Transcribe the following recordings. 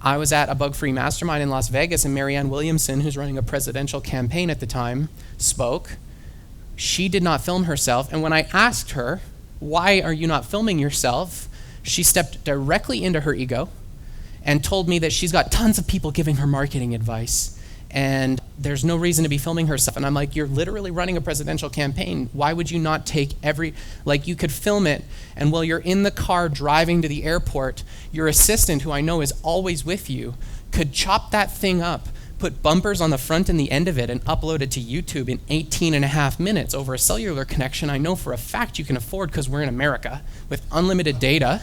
I was at a bug-free mastermind in Las Vegas, and Marianne Williamson, who's running a presidential campaign at the time, spoke. She did not film herself, and when I asked her, why are you not filming yourself, she stepped directly into her ego and told me that she's got tons of people giving her marketing advice, and there's no reason to be filming herself. And I'm like, you're literally running a presidential campaign. Why would you not take you could film it, and while you're in the car driving to the airport, your assistant, who I know is always with you, could chop that thing up, put bumpers on the front and the end of it, and upload it to YouTube in 18 and a half minutes over a cellular connection I know for a fact you can afford because we're in America with unlimited data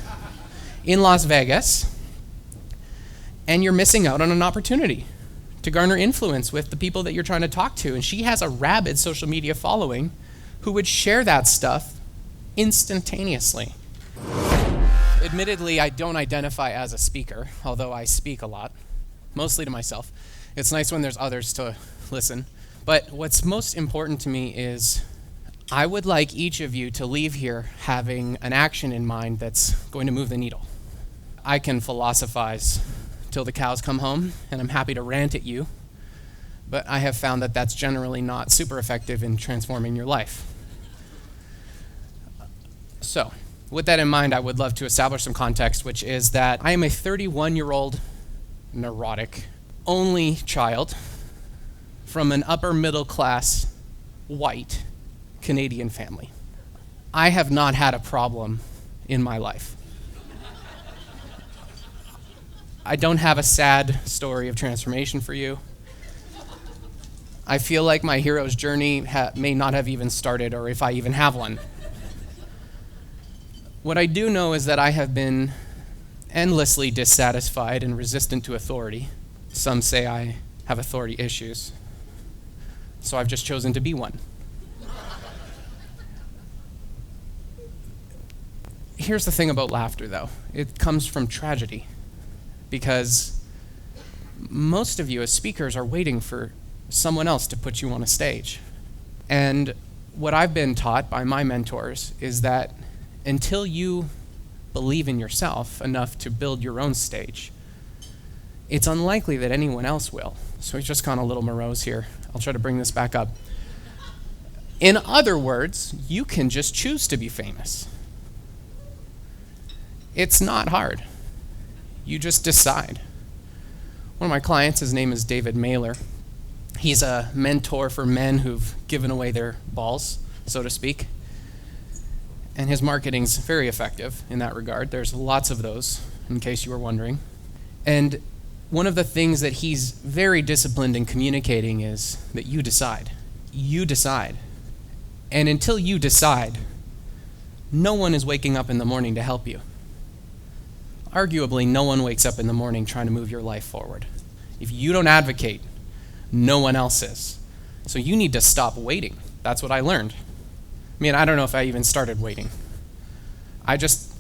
in Las Vegas, and you're missing out on an opportunity to garner influence with the people that you're trying to talk to. And she has a rabid social media following who would share that stuff instantaneously. Admittedly, I don't identify as a speaker, although I speak a lot, mostly to myself. It's nice when there's others to listen. But what's most important to me is I would like each of you to leave here having an action in mind that's going to move the needle. I can philosophize till the cows come home, and I'm happy to rant at you, but I have found that that's generally not super effective in transforming your life. So, with that in mind, I would love to establish some context, which is that I am a 31-year-old neurotic, only child from an upper middle class, white Canadian family. I have not had a problem in my life. I don't have a sad story of transformation for you. I feel like my hero's journey may not have even started, or if I even have one. What I do know is that I have been endlessly dissatisfied and resistant to authority. Some say I have authority issues, so I've just chosen to be one. Here's the thing about laughter, though. It comes from tragedy. Because most of you as speakers are waiting for someone else to put you on a stage. And what I've been taught by my mentors is that until you believe in yourself enough to build your own stage, it's unlikely that anyone else will. So we've just gone a little morose here. I'll try to bring this back up. In other words, you can just choose to be famous. It's not hard. You just decide. One of my clients, his name is David Mailer. He's a mentor for men who've given away their balls, so to speak. And his marketing's very effective in that regard. There's lots of those, in case you were wondering. And one of the things that he's very disciplined in communicating is that you decide. You decide. And until you decide, no one is waking up in the morning to help you. Arguably, no one wakes up in the morning trying to move your life forward. If you don't advocate, no one else is. So you need to stop waiting. That's what I learned. I mean, I don't know if I even started waiting. I just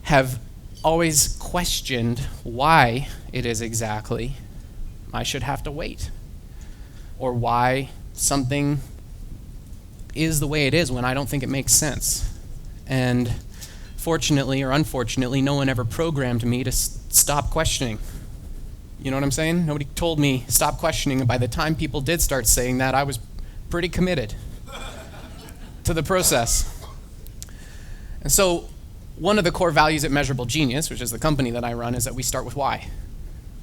have always questioned why it is exactly I should have to wait, or why something is the way it is when I don't think it makes sense. And fortunately or unfortunately, no one ever programmed me to stop questioning. You know what I'm saying? Nobody told me stop questioning, and by the time people did start saying that, I was pretty committed to the process. And so one of the core values at Measurable Genius, which is the company that I run, is that we start with why,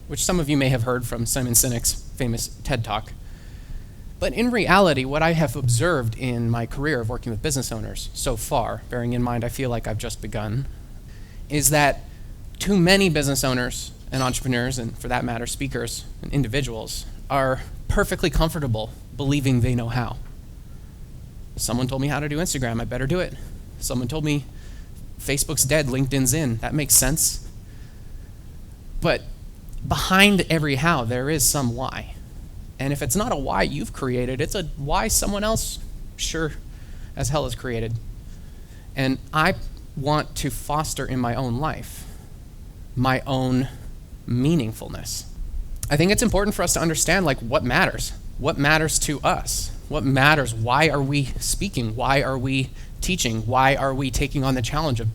which some of you may have heard from Simon Sinek's famous TED Talk. But in reality, what I have observed in my career of working with business owners so far, bearing in mind I feel like I've just begun, is that too many business owners and entrepreneurs, and for that matter, speakers and individuals, are perfectly comfortable believing they know how. Someone told me how to do Instagram, I better do it. Someone told me Facebook's dead, LinkedIn's in. That makes sense. But behind every how, there is some why. And if it's not a why you've created, it's a why someone else sure as hell has created. And I want to foster in my own life my own meaningfulness. I think it's important for us to understand what matters to us, what matters, why are we speaking, why are we teaching, why are we taking on the challenge of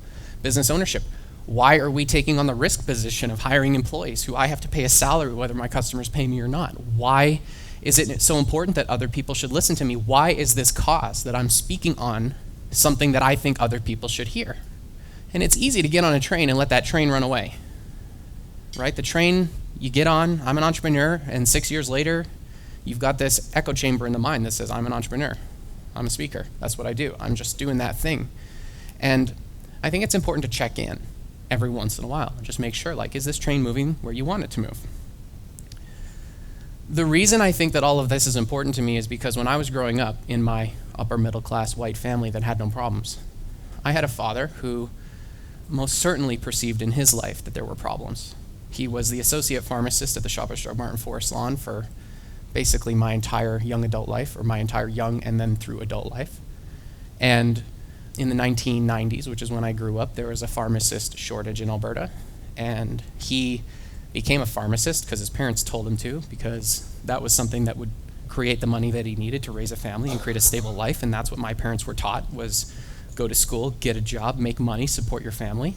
business ownership, Why are we taking on the risk position of hiring employees who I have to pay a salary whether my customers pay me or not? Why is it so important that other people should listen to me? Why is this cause that I'm speaking on something that I think other people should hear? And it's easy to get on a train and let that train run away, right? The train you get on, I'm an entrepreneur, and 6 years later, you've got this echo chamber in the mind that says, I'm an entrepreneur, I'm a speaker, that's what I do, I'm just doing that thing. And I think it's important to check in every once in a while. Just make sure, like, is this train moving where you want it to move? The reason I think that all of this is important to me is because when I was growing up in my upper middle class white family that had no problems, I had a father who most certainly perceived in his life that there were problems. He was the associate pharmacist at the Shoppers Drug Mart in Forest Lawn for basically my entire young adult life, or my entire young and then through adult life. And in the 1990s, which is when I grew up, there was a pharmacist shortage in Alberta, and he became a pharmacist because his parents told him to, because that was something that would create the money that he needed to raise a family and create a stable life, and that's what my parents were taught, was go to school, get a job, make money, support your family.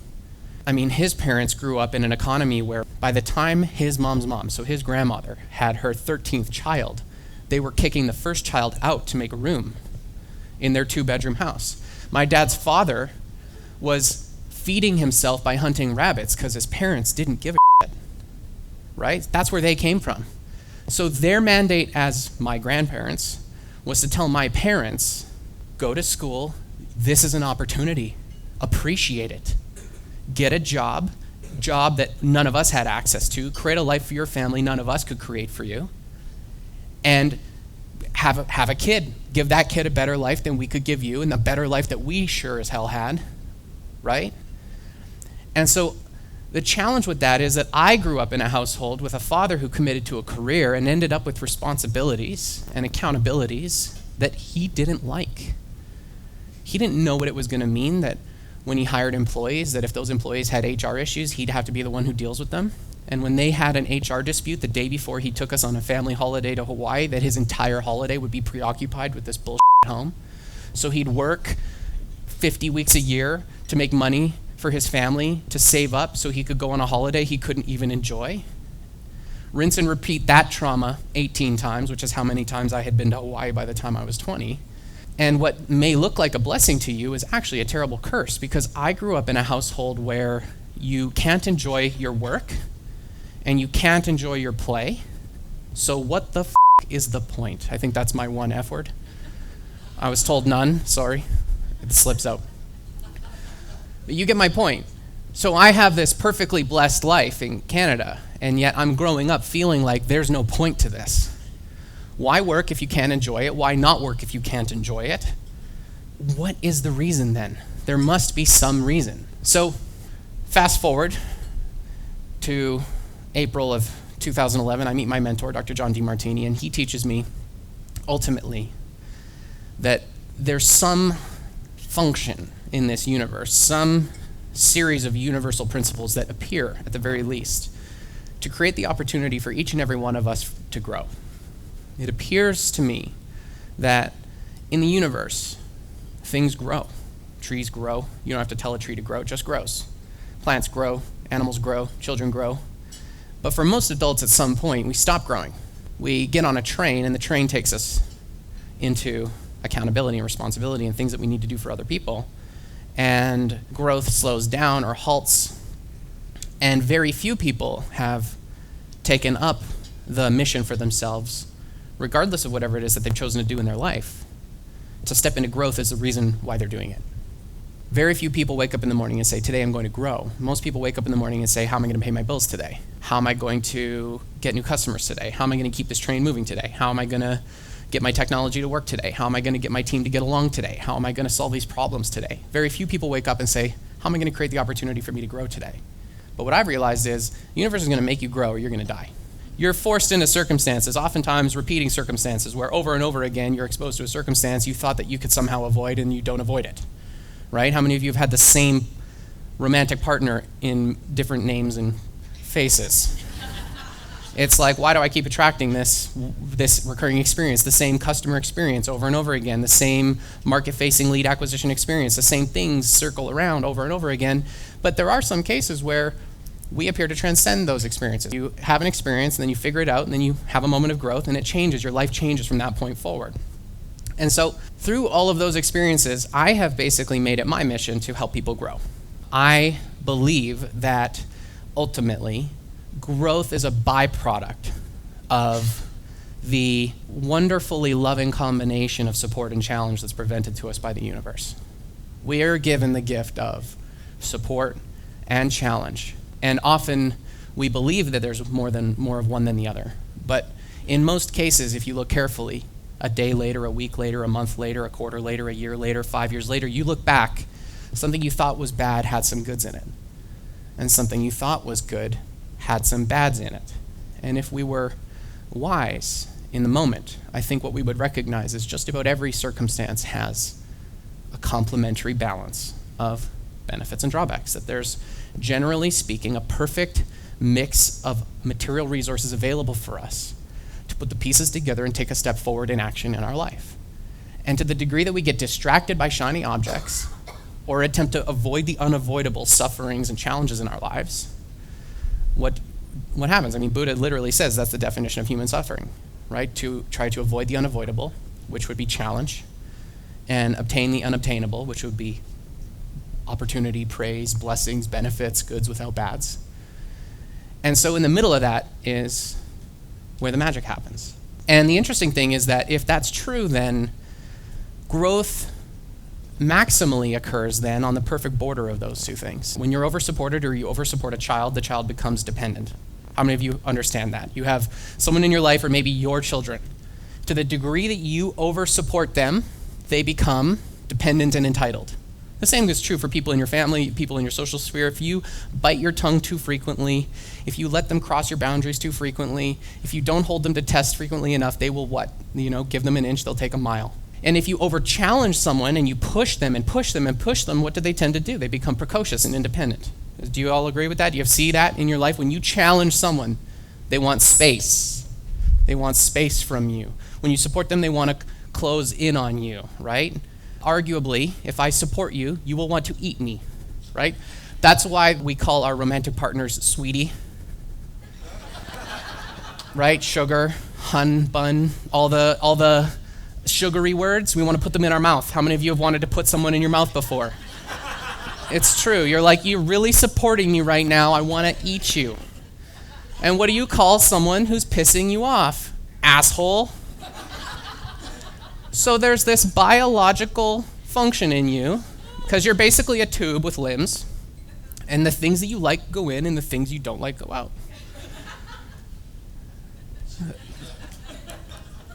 I mean, his parents grew up in an economy where by the time his mom's mom, so his grandmother, had her 13th child, they were kicking the first child out to make room in their 2-bedroom house. My dad's father was feeding himself by hunting rabbits because his parents didn't give a shit, right? That's where they came from. So their mandate as my grandparents was to tell my parents, go to school, this is an opportunity, appreciate it. Get a job that none of us had access to, create a life for your family none of us could create for you, and have a kid. Give that kid a better life than we could give you, and the better life that we sure as hell had, right? And so the challenge with that is that I grew up in a household with a father who committed to a career and ended up with responsibilities and accountabilities that he didn't like. He didn't know what it was going to mean that when he hired employees, that if those employees had HR issues, he'd have to be the one who deals with them. And when they had an HR dispute the day before he took us on a family holiday to Hawaii, that his entire holiday would be preoccupied with this bullshit at home. So he'd work 50 weeks a year to make money for his family, to save up so he could go on a holiday he couldn't even enjoy. Rinse and repeat that trauma 18 times, which is how many times I had been to Hawaii by the time I was 20. And what may look like a blessing to you is actually a terrible curse, because I grew up in a household where you can't enjoy your work and you can't enjoy your play. So what the is the point? I think that's my one F word. I was told none, sorry. It slips out. But you get my point. So I have this perfectly blessed life in Canada, and yet I'm growing up feeling like there's no point to this. Why work if you can't enjoy it? Why not work if you can't enjoy it? What is the reason then? There must be some reason. So fast forward to April of 2011, I meet my mentor, Dr. John Demartini, and he teaches me ultimately that there's some function in this universe, some series of universal principles that appear, at the very least, to create the opportunity for each and every one of us to grow. It appears to me that in the universe, things grow. Trees grow. You don't have to tell a tree to grow, it just grows. Plants grow, animals grow, children grow. But for most adults, at some point, we stop growing. We get on a train, and the train takes us into accountability and responsibility and things that we need to do for other people. And growth slows down or halts. And very few people have taken up the mission for themselves, regardless of whatever it is that they've chosen to do in their life. To step into growth is the reason why they're doing it. Very few people wake up in the morning and say, today I'm going to grow. Most people wake up in the morning and say, how am I going to pay my bills today? How am I going to get new customers today? How am I going to keep this train moving today? How am I going to get my technology to work today? How am I going to get my team to get along today? How am I going to solve these problems today? Very few people wake up and say, how am I going to create the opportunity for me to grow today? But what I've realized is the universe is going to make you grow or you're going to die. You're forced into circumstances, oftentimes repeating circumstances, where over and over again you're exposed to a circumstance you thought that you could somehow avoid and you don't avoid it. Right? How many of you have had the same romantic partner in different names and faces? It's like, why do I keep attracting this recurring experience, the same customer experience over and over again, the same market-facing lead acquisition experience, the same things circle around over and over again? But there are some cases where we appear to transcend those experiences. You have an experience, and then you figure it out, and then you have a moment of growth, and it changes. Your life changes from that point forward. And so through all of those experiences, I have basically made it my mission to help people grow. I believe that ultimately, growth is a byproduct of the wonderfully loving combination of support and challenge that's presented to us by the universe. We are given the gift of support and challenge. And often we believe that there's more of one than the other. But in most cases, if you look carefully, a day later, a week later, a month later, a quarter later, a year later, 5 years later, you look back, something you thought was bad had some goods in it. And something you thought was good had some bads in it. And if we were wise in the moment, I think what we would recognize is just about every circumstance has a complementary balance of benefits and drawbacks, that there's, generally speaking, a perfect mix of material resources available for us to put the pieces together and take a step forward in action in our life. And to the degree that we get distracted by shiny objects or attempt to avoid the unavoidable sufferings and challenges in our lives, what happens? I mean, Buddha literally says that's the definition of human suffering, right? To try to avoid the unavoidable, which would be challenge, and obtain the unobtainable, which would be opportunity, praise, blessings, benefits, goods without bads. And so in the middle of that is where the magic happens. And the interesting thing is that if that's true, then growth maximally occurs then on the perfect border of those two things. When you're over-supported or you over-support a child, the child becomes dependent. How many of you understand that? You have someone in your life, or maybe your children. To the degree that you over-support them, they become dependent and entitled. The same is true for people in your family, people in your social sphere. If you bite your tongue too frequently, if you let them cross your boundaries too frequently, if you don't hold them to test frequently enough, they will what? Give them an inch, they'll take a mile. And if you over-challenge someone and you push them and push them and push them, what do they tend to do? They become precocious and independent. Do you all agree with that? Do you see that in your life? When you challenge someone, they want space. They want space from you. When you support them, they want to close in on you, right? Arguably, if I support you, you will want to eat me, right? That's why we call our romantic partners sweetie, right? Sugar, hun, bun, all the sugary words, we want to put them in our mouth. How many of you have wanted to put someone in your mouth before? It's true. You're like, you're really supporting me right now. I want to eat you. And what do you call someone who's pissing you off? Asshole. So there's this biological function in you, because you're basically a tube with limbs, and the things that you like go in and the things you don't like go out.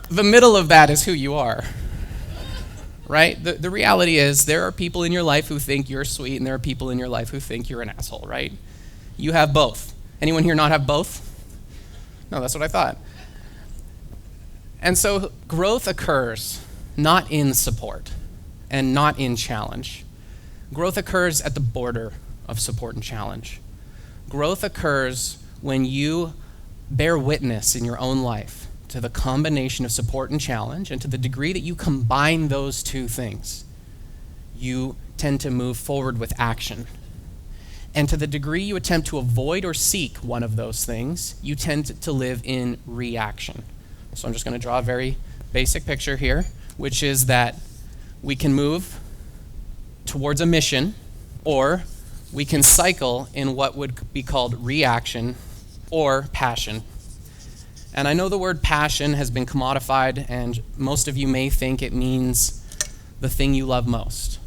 The middle of that is who you are, right? The reality is there are people in your life who think you're sweet, and there are people in your life who think you're an asshole, right? You have both. Anyone here not have both? No, that's what I thought. And so growth occurs not in support and not in challenge. Growth occurs at the border of support and challenge. Growth occurs when you bear witness in your own life to the combination of support and challenge, and to the degree that you combine those two things, you tend to move forward with action. And to the degree you attempt to avoid or seek one of those things, you tend to live in reaction. So I'm just going to draw a very basic picture here, which is that we can move towards a mission, or we can cycle in what would be called reaction or passion. And I know the word passion has been commodified, and most of you may think it means the thing you love most.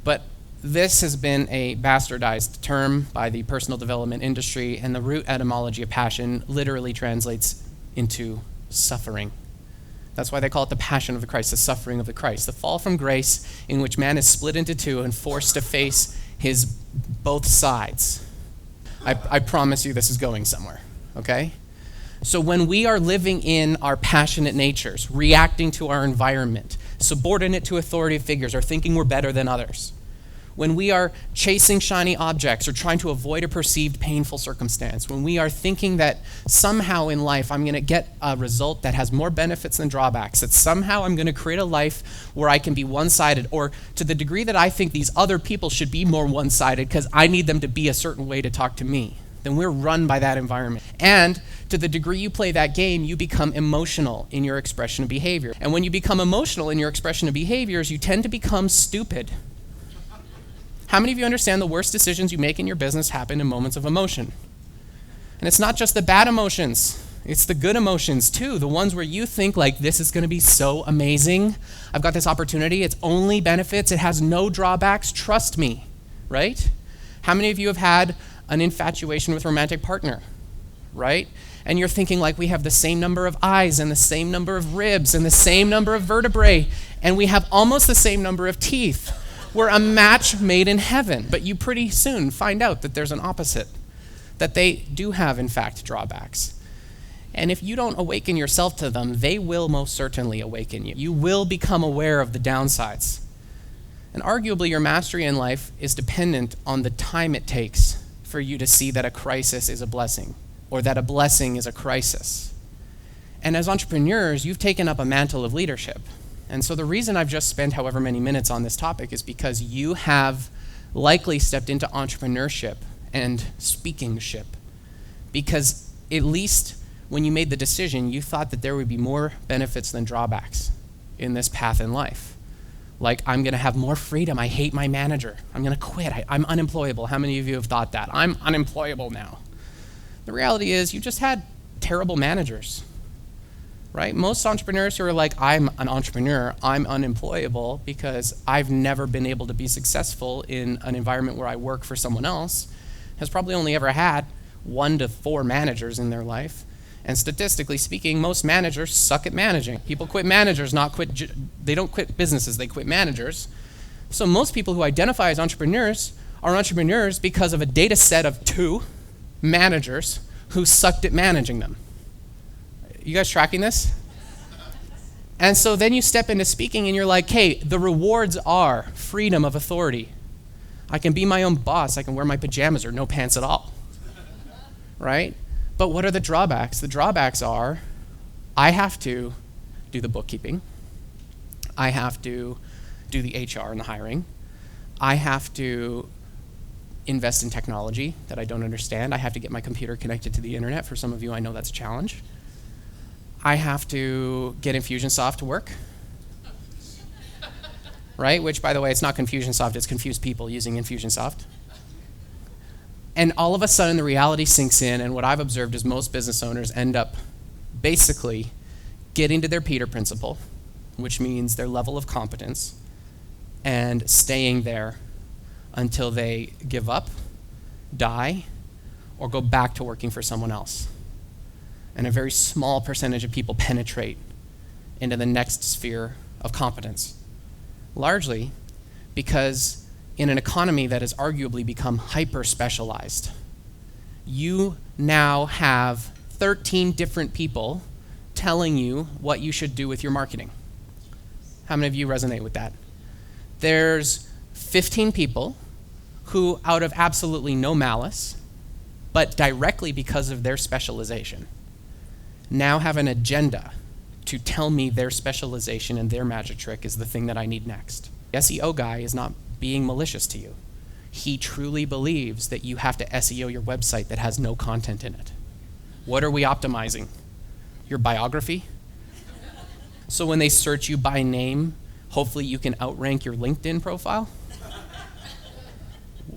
But this has been a bastardized term by the personal development industry, and the root etymology of passion literally translates into suffering. That's why they call it the passion of the Christ, the suffering of the Christ, the fall from grace in which man is split into two and forced to face his both sides. I promise you this is going somewhere, okay? So when we are living in our passionate natures, reacting to our environment, subordinate to authoritative figures, or thinking we're better than others, when we are chasing shiny objects or trying to avoid a perceived painful circumstance, when we are thinking that somehow in life I'm going to get a result that has more benefits than drawbacks, that somehow I'm going to create a life where I can be one-sided, or to the degree that I think these other people should be more one-sided because I need them to be a certain way to talk to me, then we're run by that environment. And to the degree you play that game, you become emotional in your expression of behavior. And when you become emotional in your expression of behaviors, you tend to become stupid. How many of you understand the worst decisions you make in your business happen in moments of emotion? And it's not just the bad emotions, it's the good emotions too, the ones where you think like, this is going to be so amazing. I've got this opportunity, it's only benefits, it has no drawbacks, trust me, right? How many of you have had an infatuation with a romantic partner, right? And you're thinking like, we have the same number of eyes and the same number of ribs and the same number of vertebrae, and we have almost the same number of teeth. We're a match made in heaven, but you pretty soon find out that there's an opposite, that they do have, in fact, drawbacks. And if you don't awaken yourself to them, they will most certainly awaken you. You will become aware of the downsides. And arguably, your mastery in life is dependent on the time it takes for you to see that a crisis is a blessing, or that a blessing is a crisis. And as entrepreneurs, you've taken up a mantle of leadership. And so the reason I've just spent however many minutes on this topic is because you have likely stepped into entrepreneurship and speakingship. Because at least when you made the decision, you thought that there would be more benefits than drawbacks in this path in life. Like, I'm going to have more freedom. I hate my manager. I'm going to quit. I'm unemployable. How many of you have thought that? I'm unemployable now. The reality is you just had terrible managers. Right? Most entrepreneurs who are like, I'm an entrepreneur, I'm unemployable because I've never been able to be successful in an environment where I work for someone else, has probably only ever had 1 to 4 managers in their life. And statistically speaking, most managers suck at managing. People quit managers, they don't quit businesses, they quit managers. So most people who identify as entrepreneurs are entrepreneurs because of a data set of 2 managers who sucked at managing them. You guys tracking this? And so then you step into speaking and you're like, hey, the rewards are freedom of authority. I can be my own boss. I can wear my pajamas or no pants at all. Right? But what are the drawbacks? The drawbacks are I have to do the bookkeeping. I have to do the HR and the hiring. I have to invest in technology that I don't understand. I have to get my computer connected to the internet. For some of you, I know that's a challenge. I have to get Infusionsoft to work, right? Which, by the way, it's not Confusionsoft, it's confused people using Infusionsoft. And all of a sudden, the reality sinks in, and what I've observed is most business owners end up basically getting to their Peter principle, which means their level of competence, and staying there until they give up, die, or go back to working for someone else. And a very small percentage of people penetrate into the next sphere of competence. Largely because in an economy that has arguably become hyper-specialized, you now have 13 different people telling you what you should do with your marketing. How many of you resonate with that? There's 15 people who, out of absolutely no malice, but directly because of their specialization, now have an agenda to tell me their specialization and their magic trick is the thing that I need next. The SEO guy is not being malicious to you. He truly believes that you have to SEO your website that has no content in it. What are we optimizing? Your biography? So when they search you by name, hopefully you can outrank your LinkedIn profile?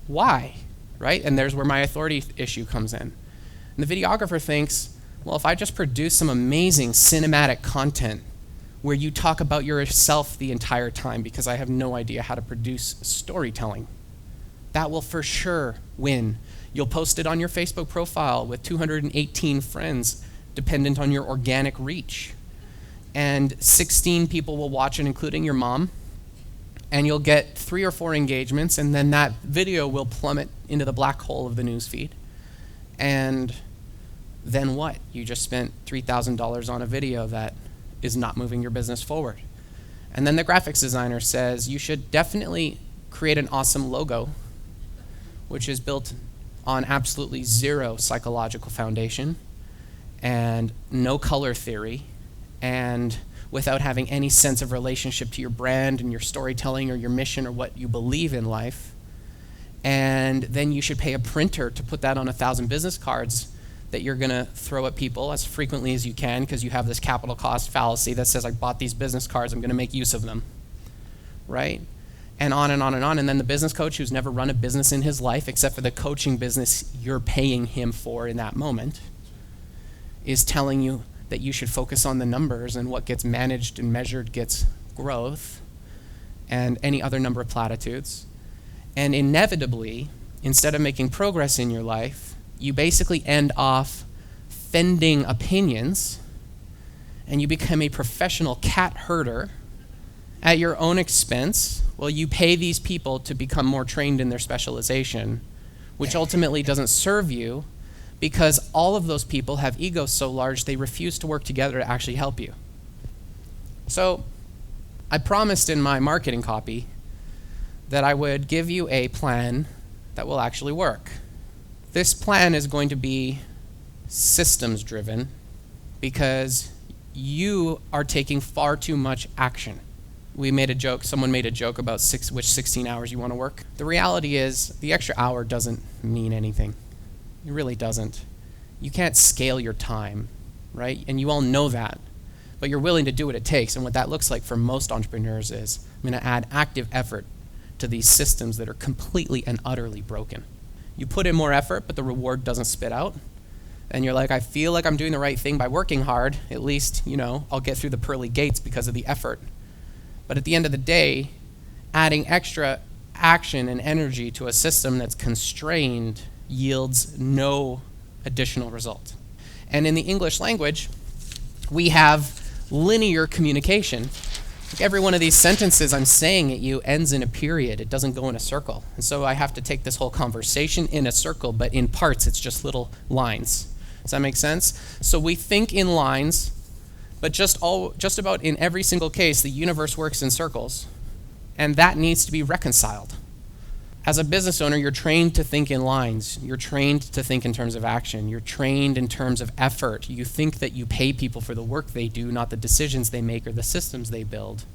Why? Right? And there's where my authority issue comes in. And the videographer thinks, well, if I just produce some amazing cinematic content where you talk about yourself the entire time because I have no idea how to produce storytelling, that will for sure win. You'll post it on your Facebook profile with 218 friends, dependent on your organic reach. And 16 people will watch it, including your mom. And you'll get 3 or 4 engagements, and then that video will plummet into the black hole of the newsfeed. And then what? You just spent $3,000 on a video that is not moving your business forward. And then the graphics designer says you should definitely create an awesome logo, which is built on absolutely zero psychological foundation and no color theory, and without having any sense of relationship to your brand and your storytelling or your mission or what you believe in life. And then you should pay a printer to put that on 1,000 business cards that you're going to throw at people as frequently as you can, because you have this capital cost fallacy that says, I bought these business cards, I'm going to make use of them, right? And on and on and on. And then the business coach who's never run a business in his life, except for the coaching business you're paying him for in that moment, is telling you that you should focus on the numbers, and what gets managed and measured gets growth, and any other number of platitudes. And inevitably, instead of making progress in your life, you basically end off fending opinions, and you become a professional cat herder at your own expense. Well, you pay these people to become more trained in their specialization, which ultimately doesn't serve you, because all of those people have egos so large they refuse to work together to actually help you. So I promised in my marketing copy that I would give you a plan that will actually work. This plan is going to be systems driven, because you are taking far too much action. Someone made a joke about which 16 hours you want to work. The reality is the extra hour doesn't mean anything. It really doesn't. You can't scale your time, right? And you all know that. But you're willing to do what it takes. And what that looks like for most entrepreneurs is, I'm going to add active effort to these systems that are completely and utterly broken. You put in more effort, but the reward doesn't spit out. And you're like, I feel like I'm doing the right thing by working hard. At least, I'll get through the pearly gates because of the effort. But at the end of the day, adding extra action and energy to a system that's constrained yields no additional result. And in the English language, we have linear communication. Like every one of these sentences I'm saying at you ends in a period. It doesn't go in a circle. And so I have to take this whole conversation in a circle, but in parts it's just little lines. Does that make sense? So we think in lines, but just about in every single case, the universe works in circles, and that needs to be reconciled. As a business owner, you're trained to think in lines. You're trained to think in terms of action. You're trained in terms of effort. You think that you pay people for the work they do, not the decisions they make or the systems they build,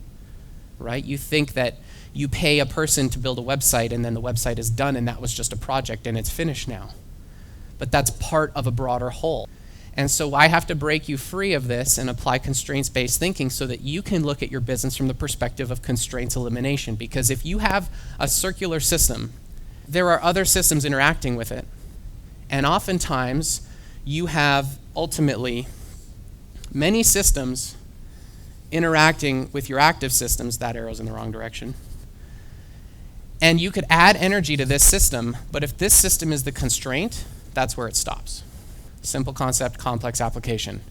right? You think that you pay a person to build a website, and then the website is done, and that was just a project, and it's finished now. But that's part of a broader whole. And so I have to break you free of this and apply constraints-based thinking so that you can look at your business from the perspective of constraints elimination. Because if you have a circular system, there are other systems interacting with it. And oftentimes, you have ultimately many systems interacting with your active systems. That arrow's in the wrong direction. And you could add energy to this system, but if this system is the constraint, that's where it stops. Simple concept, complex application.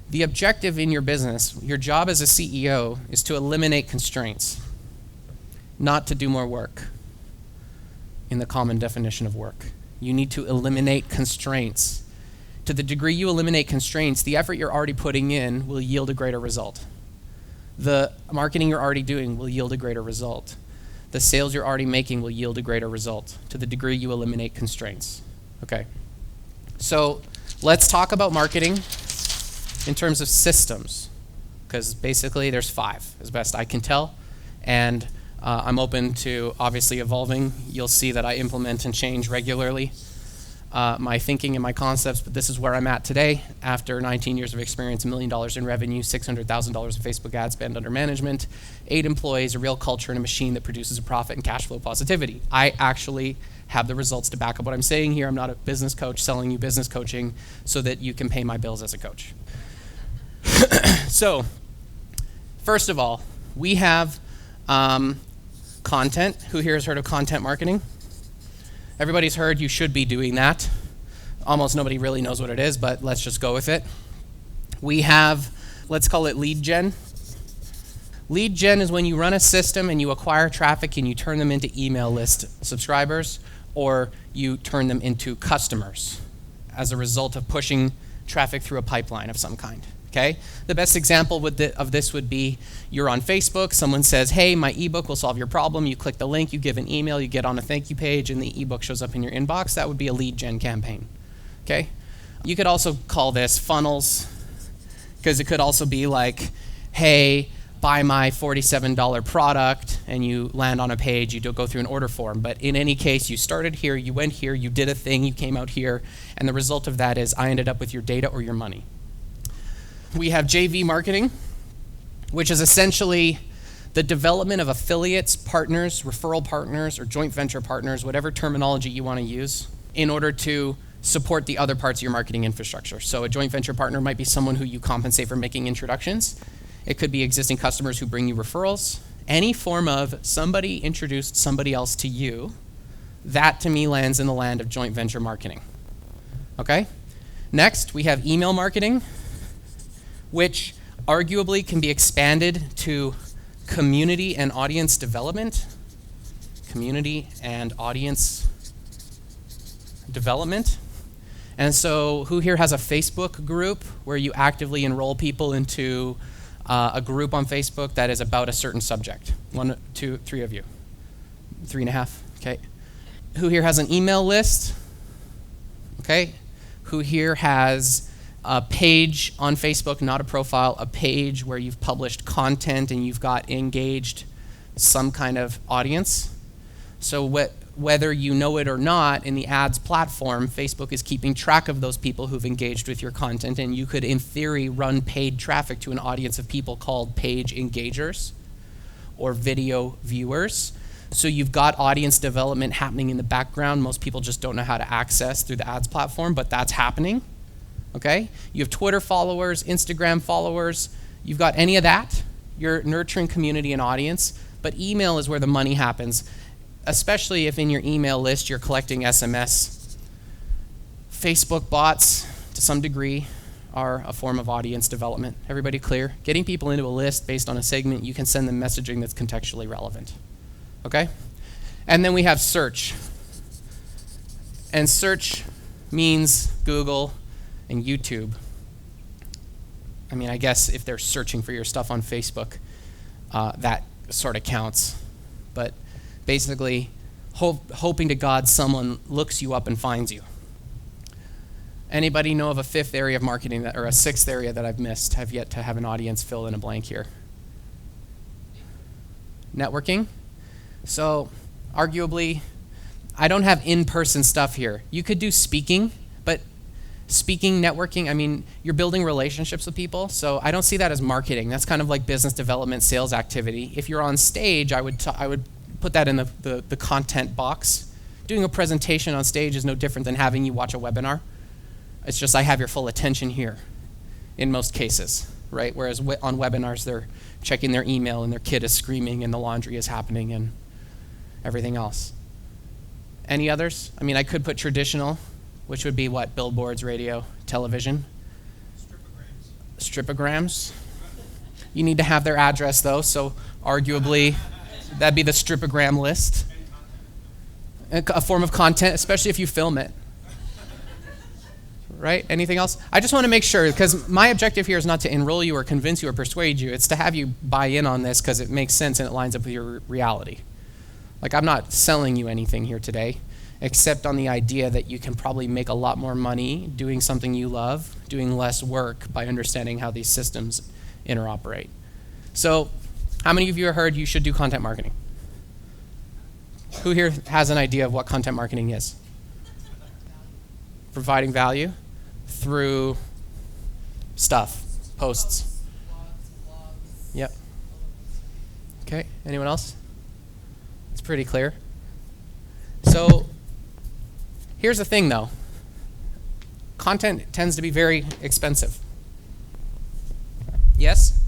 The objective in your business, your job as a CEO, is to eliminate constraints, not to do more work in the common definition of work. You need to eliminate constraints. To the degree you eliminate constraints, the effort you're already putting in will yield a greater result. The marketing you're already doing will yield a greater result. The sales you're already making will yield a greater result to the degree you eliminate constraints. Okay. So let's talk about marketing in terms of systems, because basically there's 5, as best I can tell, and I'm open to obviously evolving. You'll see that I implement and change regularly my thinking and my concepts, but this is where I'm at today after 19 years of experience, $1 million in revenue, $600,000 of Facebook ad spend under management, 8 employees, a real culture, and a machine that produces a profit and cash flow positivity. I actually have the results to back up what I'm saying here. I'm not a business coach selling you business coaching so that you can pay my bills as a coach. So, first of all, we have content. Who here has heard of content marketing? Everybody's heard you should be doing that. Almost nobody really knows what it is, but let's just go with it. We have, let's call it lead gen. Lead gen is when you run a system and you acquire traffic and you turn them into email list subscribers, or you turn them into customers as a result of pushing traffic through a pipeline of some kind. Okay? The best example of this would be you're on Facebook, someone says, hey, my ebook will solve your problem. You click the link, you give an email, you get on a thank you page, and the ebook shows up in your inbox. That would be a lead gen campaign. Okay? You could also call this funnels, because it could also be like, hey, buy my $47 product, and you land on a page, you go through an order form. But in any case, you started here, you went here, you did a thing, you came out here, and the result of that is I ended up with your data or your money. We have JV marketing, which is essentially the development of affiliates, partners, referral partners, or joint venture partners, whatever terminology you want to use, in order to support the other parts of your marketing infrastructure. So a joint venture partner might be someone who you compensate for making introductions. It could be existing customers who bring you referrals. Any form of somebody introduced somebody else to you, that to me lands in the land of joint venture marketing. Okay? Next, we have email marketing, which arguably can be expanded to community and audience development. Community and audience development. And so who here has a Facebook group where you actively enroll people into a group on Facebook that is about a certain subject? 1, 2, 3 of you. 3.5, okay. Who here has an email list? Okay. Who here has a page on Facebook, not a profile, a page where you've published content and you've got engaged some kind of audience? So whether you know it or not, in the ads platform, Facebook is keeping track of those people who've engaged with your content, and you could, in theory, run paid traffic to an audience of people called page engagers or video viewers. So you've got audience development happening in the background. Most people just don't know how to access through the ads platform, but that's happening. Okay? You have Twitter followers, Instagram followers. You've got any of that. You're nurturing community and audience, but email is where the money happens, especially if in your email list you're collecting SMS. Facebook bots, to some degree, are a form of audience development. Everybody clear? Getting people into a list based on a segment, you can send them messaging that's contextually relevant. Okay? And then we have search. And search means Google and YouTube. I mean, I guess if they're searching for your stuff on Facebook, that sort of counts. But basically, hoping to God someone looks you up and finds you. Anybody know of a fifth area of marketing or a sixth area that I've missed, have yet to have an audience fill in a blank here? Networking. So arguably, I don't have in-person stuff here. You could do speaking, but speaking, networking, I mean, you're building relationships with people, so I don't see that as marketing. That's kind of like business development, sales activity. If you're on stage, I would put that in the content box. Doing a presentation on stage is no different than having you watch a webinar. It's just I have your full attention here in most cases, right? Whereas on webinars, they're checking their email and their kid is screaming and the laundry is happening and everything else. Any others? I mean, I could put traditional, which would be what? Billboards, radio, television? Stripograms. You need to have their address, though, so arguably that'd be the stripogram list. A form of content, especially if you film it. Right? Anything else? I just want to make sure, because my objective here is not to enroll you or convince you or persuade you. It's to have you buy in on this because it makes sense and it lines up with your reality. Like, I'm not selling you anything here today, except on the idea that you can probably make a lot more money doing something you love, doing less work by understanding how these systems interoperate. So, how many of you have heard you should do content marketing? Who here has an idea of what content marketing is? Providing value through stuff, posts. Yep. Okay, anyone else? It's pretty clear. So, here's the thing though. Content tends to be very expensive. Yes?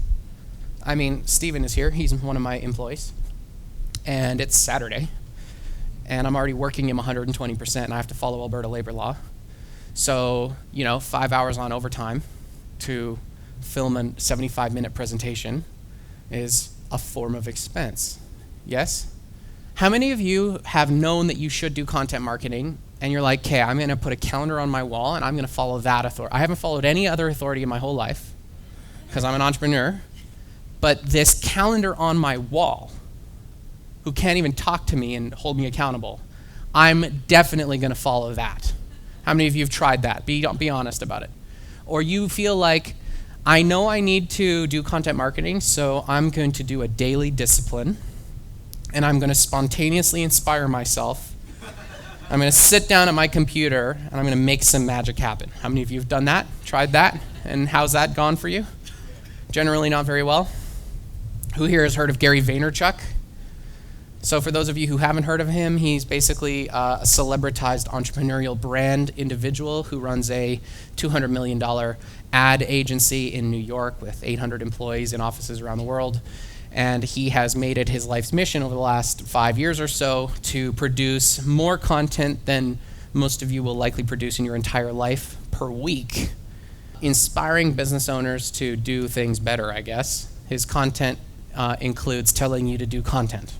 I mean, Steven is here. He's one of my employees. And it's Saturday. And I'm already working him 120%, and I have to follow Alberta labor law. So, 5 hours on overtime to film a 75-minute presentation is a form of expense. Yes? How many of you have known that you should do content marketing, and you're like, okay, I'm going to put a calendar on my wall, and I'm going to follow that authority. I haven't followed any other authority in my whole life. because I'm an entrepreneur, but this calendar on my wall, who can't even talk to me and hold me accountable, I'm definitely going to follow that. How many of you have tried that? Be honest about it. Or you feel like, I know I need to do content marketing, so I'm going to do a daily discipline, and I'm going to spontaneously inspire myself. I'm going to sit down at my computer, and I'm going to make some magic happen. How many of you have done that, tried that, and how's that gone for you? Generally not very well. Who here has heard of Gary Vaynerchuk? So for those of you who haven't heard of him, he's basically a celebritized entrepreneurial brand individual who runs a $200 million ad agency in New York with 800 employees in offices around the world. And he has made it his life's mission over the last 5 years or so to produce more content than most of you will likely produce in your entire life per week, inspiring business owners to do things better, I guess. His content includes telling you to do content.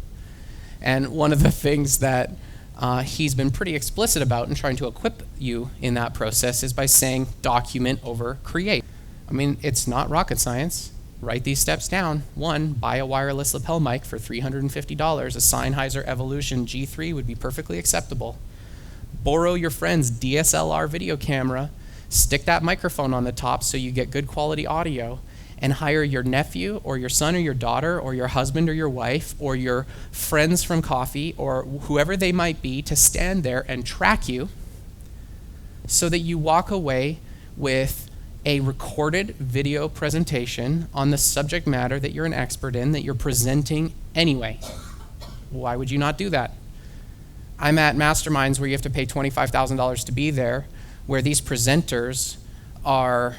And one of the things that he's been pretty explicit about and trying to equip you in that process is by saying document over create. I mean, it's not rocket science. Write these steps down. 1, buy a wireless lapel mic for $350. A Sennheiser Evolution G3 would be perfectly acceptable. Borrow your friend's DSLR video camera, stick that microphone on the top so you get good quality audio, and hire your nephew or your son or your daughter or your husband or your wife or your friends from coffee or whoever they might be to stand there and track you so that you walk away with a recorded video presentation on the subject matter that you're an expert in, that you're presenting anyway. Why would you not do that? I'm at masterminds where you have to pay $25,000 to be there, where these presenters are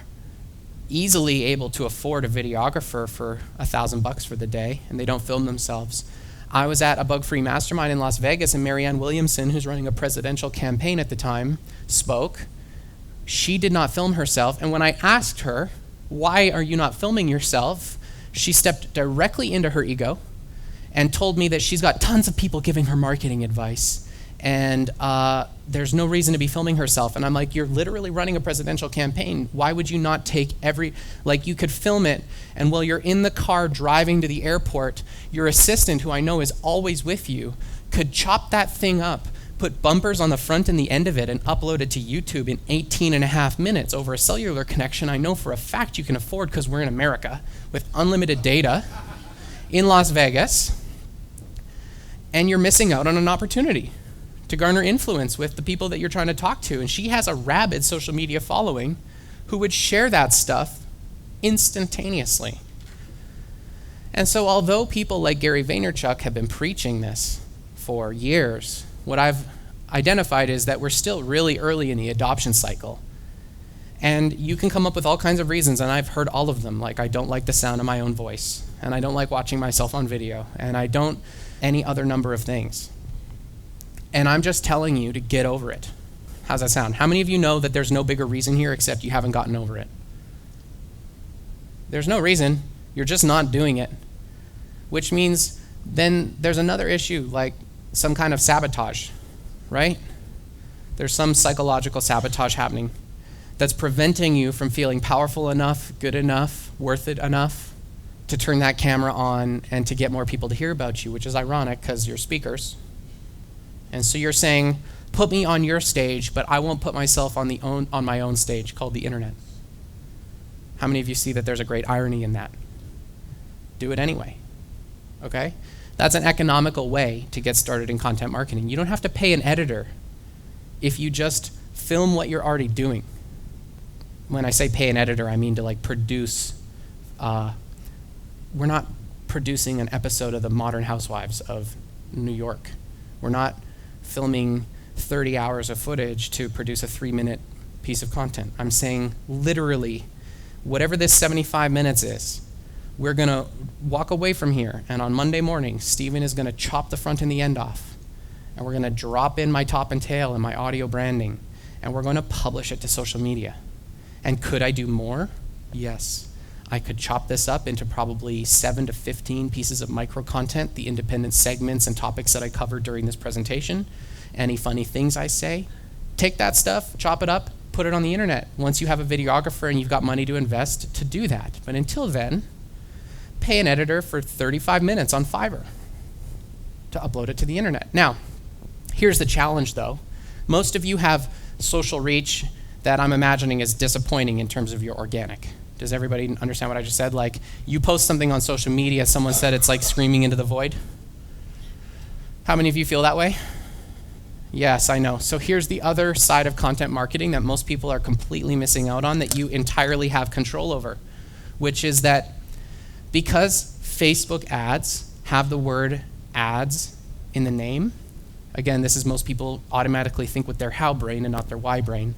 easily able to afford a videographer for $1,000 for the day, and they don't film themselves. I was at a bug-free mastermind in Las Vegas, and Marianne Williamson, who's running a presidential campaign at the time, spoke. She did not film herself, and when I asked her, why are you not filming yourself, she stepped directly into her ego and told me that she's got tons of people giving her marketing advice, and there's no reason to be filming herself. And I'm like, you're literally running a presidential campaign. Why would you not take you could film it, and while you're in the car driving to the airport, your assistant, who I know is always with you, could chop that thing up, put bumpers on the front and the end of it, and upload it to YouTube in 18 and a half minutes over a cellular connection I know for a fact you can afford because we're in America with unlimited data in Las Vegas, and you're missing out on an opportunity to garner influence with the people that you're trying to talk to. And she has a rabid social media following who would share that stuff instantaneously. And so although people like Gary Vaynerchuk have been preaching this for years, what I've identified is that we're still really early in the adoption cycle. And you can come up with all kinds of reasons, and I've heard all of them, like I don't like the sound of my own voice, and I don't like watching myself on video, and I don't any other number of things. And I'm just telling you to get over it. How's that sound? How many of you know that there's no bigger reason here except you haven't gotten over it? There's no reason. You're just not doing it. Which means then there's another issue, like some kind of sabotage, right? There's some psychological sabotage happening that's preventing you from feeling powerful enough, good enough, worth it enough to turn that camera on and to get more people to hear about you, which is ironic because you're speakers. And so you're saying, put me on your stage, but I won't put myself on my own stage called the internet. How many of you see that there's a great irony in that? Do it anyway, okay? That's an economical way to get started in content marketing. You don't have to pay an editor if you just film what you're already doing. When I say pay an editor, I mean to produce. We're not producing an episode of The Modern Housewives of New York. We're not filming 30 hours of footage to produce a 3-minute piece of content. I'm saying literally, whatever this 75 minutes is, we're going to walk away from here, and on Monday morning, Stephen is going to chop the front and the end off, and we're going to drop in my top and tail and my audio branding, and we're going to publish it to social media. And could I do more? Yes. I could chop this up into probably 7 to 15 pieces of micro content, the independent segments and topics that I covered during this presentation, any funny things I say. Take that stuff, chop it up, put it on the internet once you have a videographer and you've got money to invest to do that. But until then, pay an editor for 35 minutes on Fiverr to upload it to the internet. Now, here's the challenge though. Most of you have social reach that I'm imagining is disappointing in terms of your organic. Does everybody understand what I just said? Like, you post something on social media, someone said it's like screaming into the void. How many of you feel that way? Yes, I know. So here's the other side of content marketing that most people are completely missing out on that you entirely have control over, which is that because Facebook ads have the word ads in the name, again, this is most people automatically think with their how brain and not their why brain.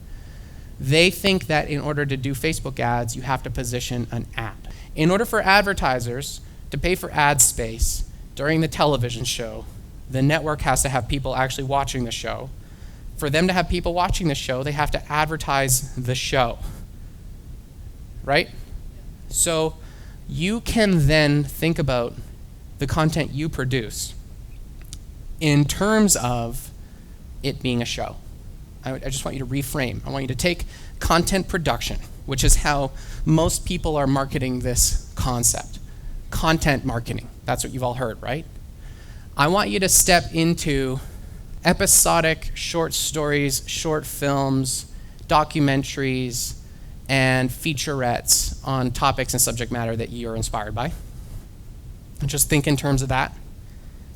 They think that in order to do Facebook ads, you have to position an ad. In order for advertisers to pay for ad space during the television show, the network has to have people actually watching the show. For them to have people watching the show, they have to advertise the show, right? So you can then think about the content you produce in terms of it being a show. I just want you to reframe. I want you to take content production, which is how most people are marketing this concept. Content marketing, that's what you've all heard, right? I want you to step into episodic short stories, short films, documentaries, and featurettes on topics and subject matter that you're inspired by. And just think in terms of that,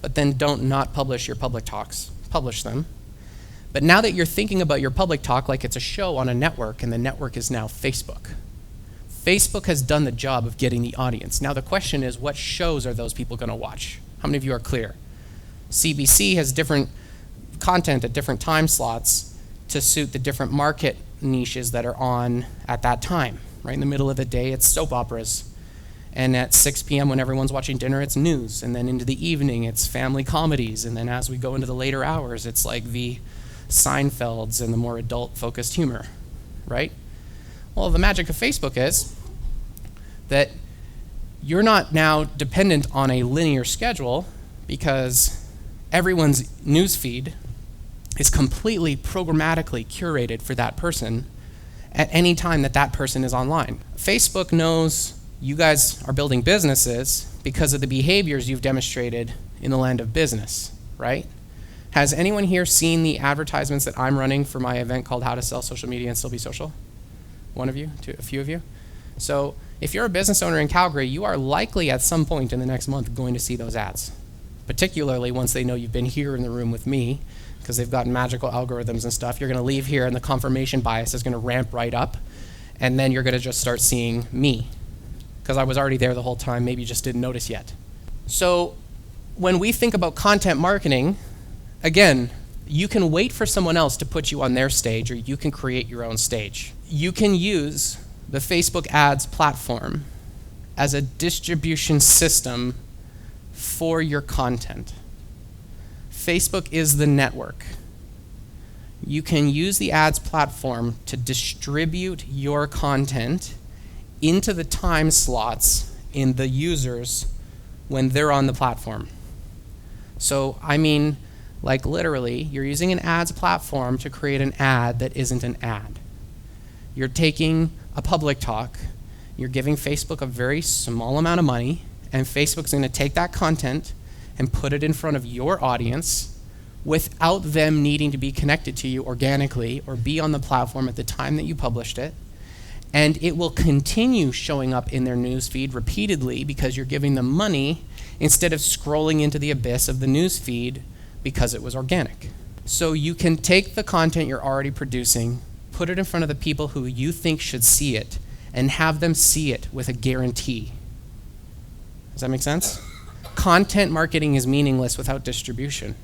but then don't not publish your public talks. Publish them. But now that you're thinking about your public talk like it's a show on a network, and the network is now Facebook. Facebook has done the job of getting the audience. Now the question is, what shows are those people going to watch? How many of you are clear? CBC has different content at different time slots to suit the different market niches that are on at that time. Right in the middle of the day, it's soap operas. And at 6 p.m. when everyone's watching dinner, it's news. And then into the evening, it's family comedies. And then as we go into the later hours, it's like the Seinfelds and the more adult-focused humor, right? Well, the magic of Facebook is that you're not now dependent on a linear schedule because everyone's newsfeed is completely programmatically curated for that person at any time that that person is online. Facebook knows you guys are building businesses because of the behaviors you've demonstrated in the land of business, right? Has anyone here seen the advertisements that I'm running for my event called How to Sell Social Media and Still Be Social? One of you? A few of you? So if you're a business owner in Calgary, you are likely at some point in the next month going to see those ads, particularly once they know you've been here in the room with me, because they've got magical algorithms and stuff. You're going to leave here and the confirmation bias is going to ramp right up, and then you're going to just start seeing me, because I was already there the whole time, maybe you just didn't notice yet. So when we think about content marketing, again, you can wait for someone else to put you on their stage, or you can create your own stage. You can use the Facebook ads platform as a distribution system for your content. Facebook is the network. You can use the ads platform to distribute your content into the time slots in the users when they're on the platform. So, I mean, like literally, you're using an ads platform to create an ad that isn't an ad. You're taking a public talk, you're giving Facebook a very small amount of money, and Facebook's going to take that content and put it in front of your audience without them needing to be connected to you organically or be on the platform at the time that you published it. And it will continue showing up in their newsfeed repeatedly because you're giving them money instead of scrolling into the abyss of the newsfeed because it was organic. So you can take the content you're already producing, put it in front of the people who you think should see it, and have them see it with a guarantee. Does that make sense? Content marketing is meaningless without distribution.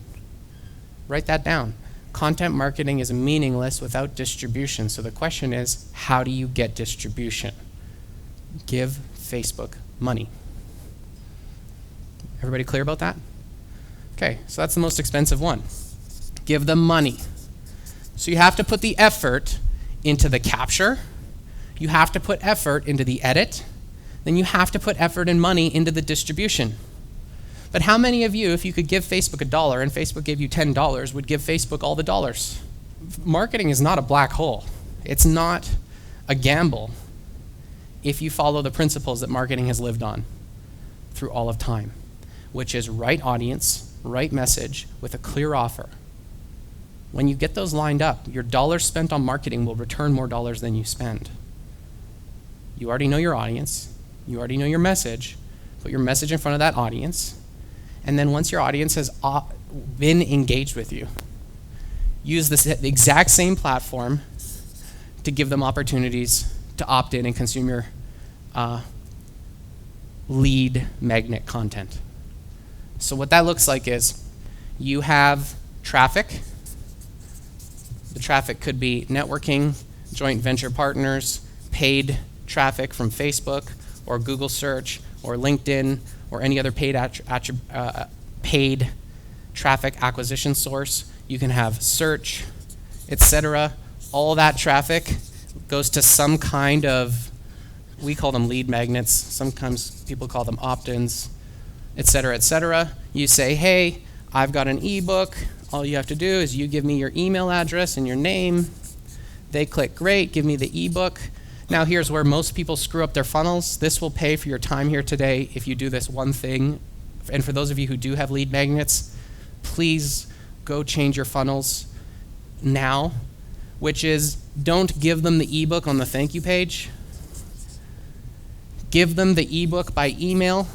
Write that down. Content marketing is meaningless without distribution. So the question is, how do you get distribution? Give Facebook money. Everybody clear about that? Okay, so that's the most expensive one. Give them money. So you have to put the effort into the capture, you have to put effort into the edit, then you have to put effort and money into the distribution. But how many of you, if you could give Facebook $1 and Facebook gave you $10, would give Facebook all the dollars? Marketing is not a black hole. It's not a gamble if you follow the principles that marketing has lived on through all of time, which is right audience, right message, with a clear offer. When you get those lined up, your dollars spent on marketing will return more dollars than you spend. You already know your audience, you already know your message, put your message in front of that audience, and then once your audience has been engaged with you, use the exact same platform to give them opportunities to opt in and consume your lead magnet content. So what that looks like is you have traffic. The traffic could be networking, joint venture partners, paid traffic from Facebook or Google search or LinkedIn or any other paid traffic acquisition source. You can have search, etc. All that traffic goes to some kind of, we call them lead magnets, sometimes people call them opt-ins, etc., etc. You say, hey, I've got an ebook. All you have to do is you give me your email address and your name. They click, great, give me the ebook. Now here's where most people screw up their funnels. This will pay for your time here today if you do this one thing. And for those of you who do have lead magnets, please go change your funnels now, which is don't give them the ebook on the thank you page. Give them the ebook by email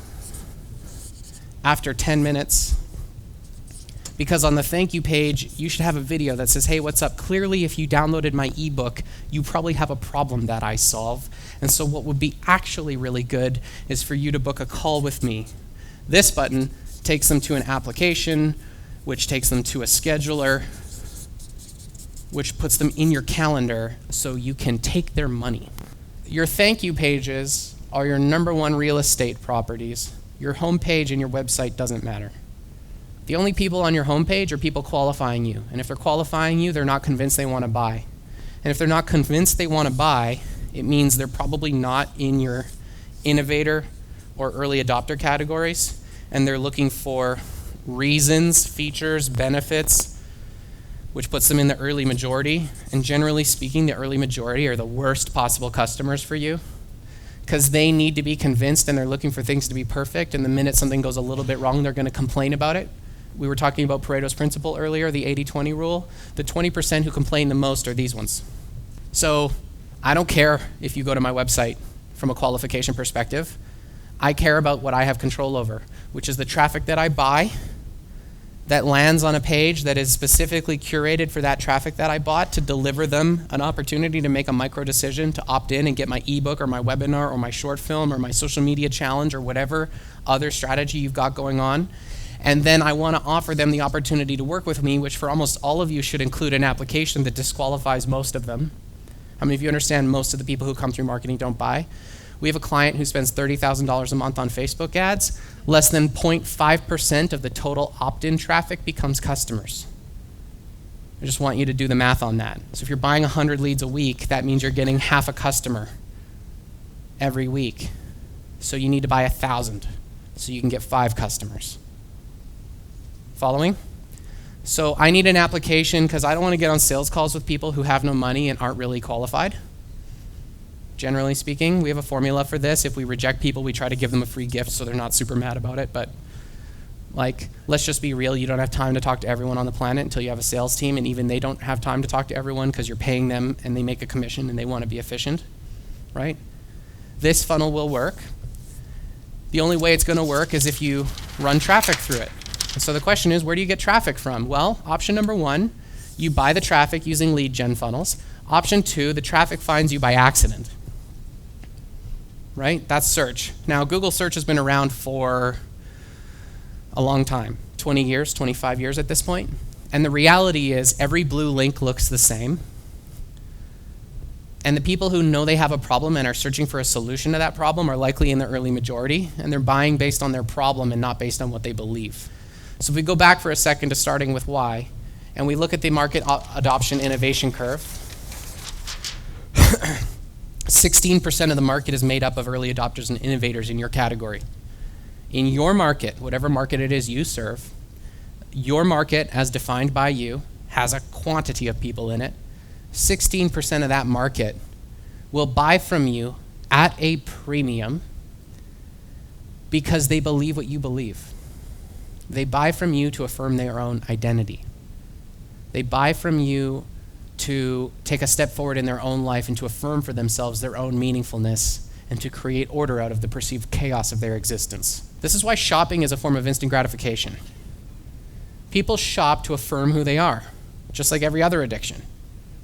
after 10 minutes. Because on the thank you page, you should have a video that says, hey, what's up? Clearly, if you downloaded my ebook, you probably have a problem that I solve. And so what would be actually really good is for you to book a call with me. This button takes them to an application, which takes them to a scheduler, which puts them in your calendar so you can take their money. Your thank you pages are your number one real estate properties. Your homepage and your website doesn't matter. The only people on your homepage are people qualifying you. And if they're qualifying you, they're not convinced they want to buy. And if they're not convinced they want to buy, it means they're probably not in your innovator or early adopter categories, and they're looking for reasons, features, benefits, which puts them in the early majority. And generally speaking, the early majority are the worst possible customers for you because they need to be convinced and they're looking for things to be perfect, and the minute something goes a little bit wrong, they're going to complain about it. We were talking about Pareto's principle earlier, the 80-20 rule. The 20% who complain the most are these ones. So I don't care if you go to my website from a qualification perspective. I care about what I have control over, which is the traffic that I buy that lands on a page that is specifically curated for that traffic that I bought to deliver them an opportunity to make a micro decision to opt in and get my ebook or my webinar or my short film or my social media challenge or whatever other strategy you've got going on. And then I want to offer them the opportunity to work with me, which for almost all of you should include an application that disqualifies most of them. How many of you understand most of the people who come through marketing don't buy? We have a client who spends $30,000 a month on Facebook ads. Less than 0.5% of the total opt-in traffic becomes customers. I just want you to do the math on that. So if you're buying 100 leads a week, that means you're getting half a customer every week. So you need to buy 1,000 so you can get 5 customers. Following? So I need an application because I don't want to get on sales calls with people who have no money and aren't really qualified. Generally speaking, we have a formula for this. If we reject people, we try to give them a free gift so they're not super mad about it. But let's just be real. You don't have time to talk to everyone on the planet until you have a sales team, and even they don't have time to talk to everyone because you're paying them and they make a commission and they want to be efficient, right? This funnel will work. The only way it's going to work is if you run traffic through it. So the question is, where do you get traffic from? Well, option number 1, you buy the traffic using lead gen funnels. Option 2, the traffic finds you by accident. Right? That's search. Now, Google search has been around for a long time, 20 years, 25 years at this point. And the reality is every blue link looks the same. And the people who know they have a problem and are searching for a solution to that problem are likely in the early majority, and they're buying based on their problem and not based on what they believe. So if we go back for a second to starting with why, and we look at the market adoption innovation curve, 16% of the market is made up of early adopters and innovators in your category. In your market, whatever market it is you serve, your market as defined by you has a quantity of people in it 16% of that market will buy from you at a premium because they believe what you believe. They buy from you to affirm their own identity. They buy from you to take a step forward in their own life and to affirm for themselves their own meaningfulness and to create order out of the perceived chaos of their existence. This is why shopping is a form of instant gratification. People shop to affirm who they are, just like every other addiction.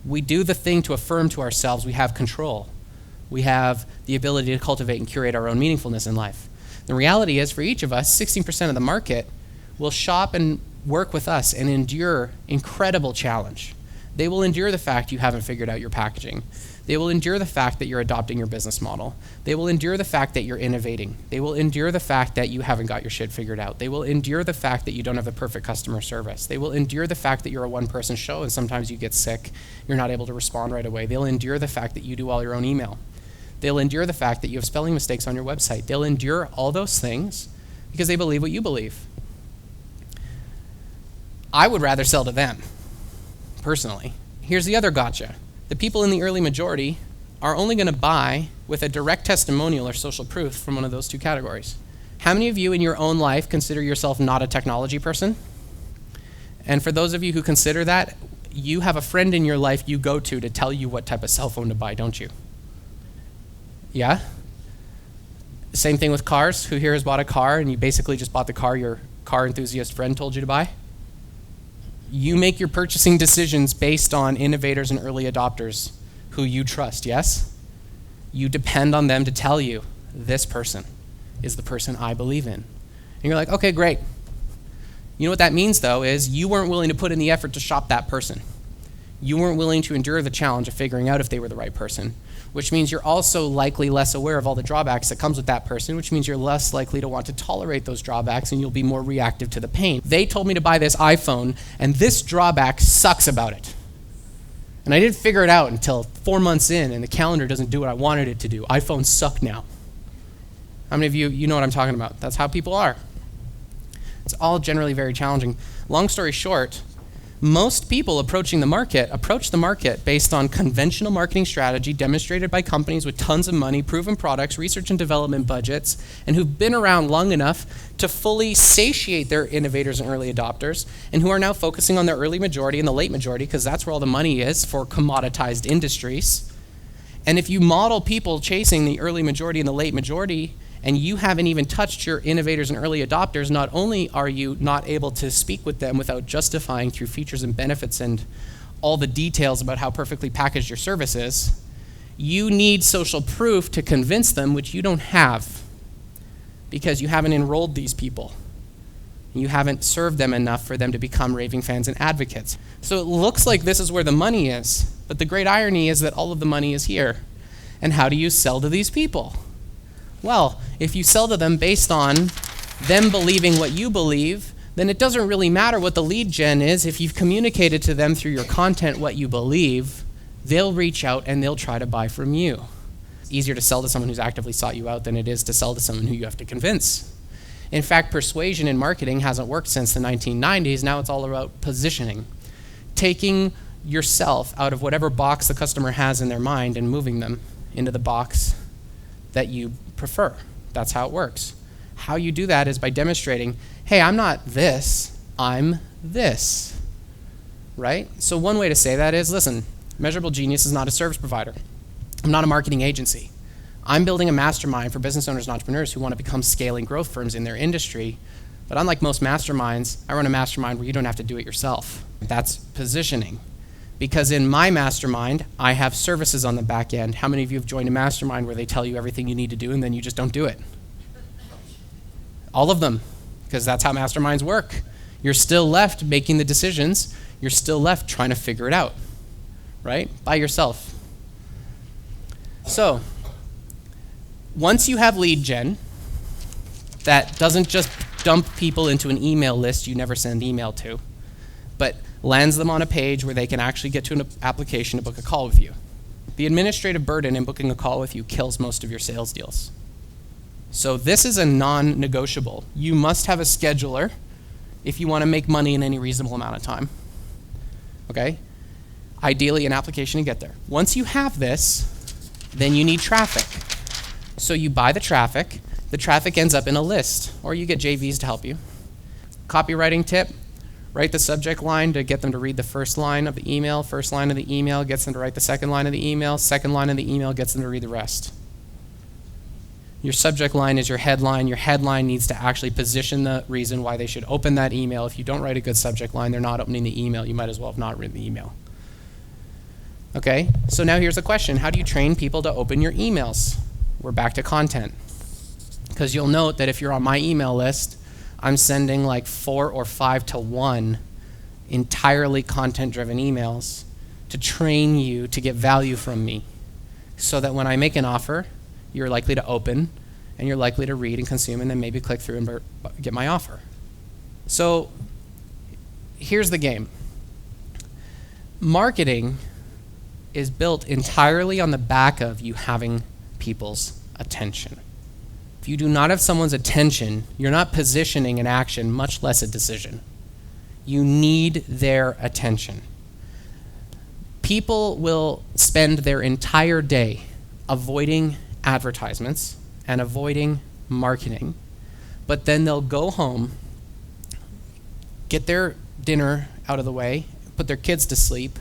We do the thing to affirm to ourselves we have control. We have the ability to cultivate and curate our own meaningfulness in life. The reality is, for each of us, 16% of the market will shop and work with us and endure incredible challenge. They will endure the fact you haven't figured out your packaging. They will endure the fact that you're adopting your business model. They will endure the fact that you're innovating. They will endure the fact that you haven't got your shit figured out. They will endure the fact that you don't have the perfect customer service. They will endure the fact that you're a one-person show and sometimes you get sick, you're not able to respond right away. They'll endure the fact that you do all your own email. They'll endure the fact that you have spelling mistakes on your website. They'll endure all those things because they believe what you believe. I would rather sell to them, personally. Here's the other gotcha. The people in the early majority are only going to buy with a direct testimonial or social proof from one of those two categories. How many of you in your own life consider yourself not a technology person? And for those of you who consider that, you have a friend in your life you go to tell you what type of cell phone to buy, don't you? Yeah? Same thing with cars. Who here has bought a car and you basically just bought the car your car enthusiast friend told you to buy? You make your purchasing decisions based on innovators and early adopters who you trust, yes? You depend on them to tell you, this person is the person I believe in. And you're like, okay, great. You know what that means, though, is you weren't willing to put in the effort to shop that person. You weren't willing to endure the challenge of figuring out if they were the right person, which means you're also likely less aware of all the drawbacks that comes with that person, which means you're less likely to want to tolerate those drawbacks and you'll be more reactive to the pain. They told me to buy this iPhone and this drawback sucks about it. And I didn't figure it out until 4 months in and the calendar doesn't do what I wanted it to do. iPhones suck now. How many of you know what I'm talking about? That's how people are. It's all generally very challenging. Long story short, most people approach the market based on conventional marketing strategy demonstrated by companies with tons of money, proven products, research and development budgets, and who've been around long enough to fully satiate their innovators and early adopters, and who are now focusing on their early majority and the late majority because that's where all the money is for commoditized industries. And if you model people chasing the early majority and the late majority, and you haven't even touched your innovators and early adopters, not only are you not able to speak with them without justifying through features and benefits and all the details about how perfectly packaged your service is, you need social proof to convince them, which you don't have because you haven't enrolled these people. You haven't served them enough for them to become raving fans and advocates. So it looks like this is where the money is, but the great irony is that all of the money is here. And how do you sell to these people? Well, if you sell to them based on them believing what you believe, then it doesn't really matter what the lead gen is. If you've communicated to them through your content what you believe, they'll reach out and they'll try to buy from you. It's easier to sell to someone who's actively sought you out than it is to sell to someone who you have to convince. In fact, persuasion in marketing hasn't worked since the 1990s. Now it's all about positioning. Taking yourself out of whatever box the customer has in their mind and moving them into the box that you prefer. That's how it works. How you do that is by demonstrating, hey, I'm not this, I'm this, right? So one way to say that is, listen, Measurable Genius is not a service provider. I'm not a marketing agency. I'm building a mastermind for business owners and entrepreneurs who want to become scaling growth firms in their industry. But unlike most masterminds, I run a mastermind where you don't have to do it yourself. That's positioning. Because in my mastermind, I have services on the back end. How many of you have joined a mastermind where they tell you everything you need to do and then you just don't do it? All of them, because that's how masterminds work. You're still left making the decisions. You're still left trying to figure it out, right? By yourself. So, once you have lead gen, that doesn't just dump people into an email list you never send email to, but lands them on a page where they can actually get to an application to book a call with you. The administrative burden in booking a call with you kills most of your sales deals. So this is a non-negotiable. You must have a scheduler if you want to make money in any reasonable amount of time. Okay? Ideally, an application to get there. Once you have this, then you need traffic. So you buy the traffic ends up in a list, or you get JVs to help you. Copywriting tip, write the subject line to get them to read the first line of the email. First line of the email gets them to write the second line of the email. Second line of the email gets them to read the rest. Your subject line is your headline. Your headline needs to actually position the reason why they should open that email. If you don't write a good subject line, they're not opening the email. You might as well have not written the email. Okay, so now here's a question. How do you train people to open your emails? We're back to content. Because you'll note that if you're on my email list, I'm sending like 4 or 5 to 1 entirely content-driven emails to train you to get value from me, so that when I make an offer, you're likely to open, and you're likely to read and consume, and then maybe click through and get my offer. So here's the game. Marketing is built entirely on the back of you having people's attention. If you do not have someone's attention, you're not positioning an action, much less a decision. You need their attention. People will spend their entire day avoiding advertisements and avoiding marketing, but then they'll go home, get their dinner out of the way, put their kids to sleep,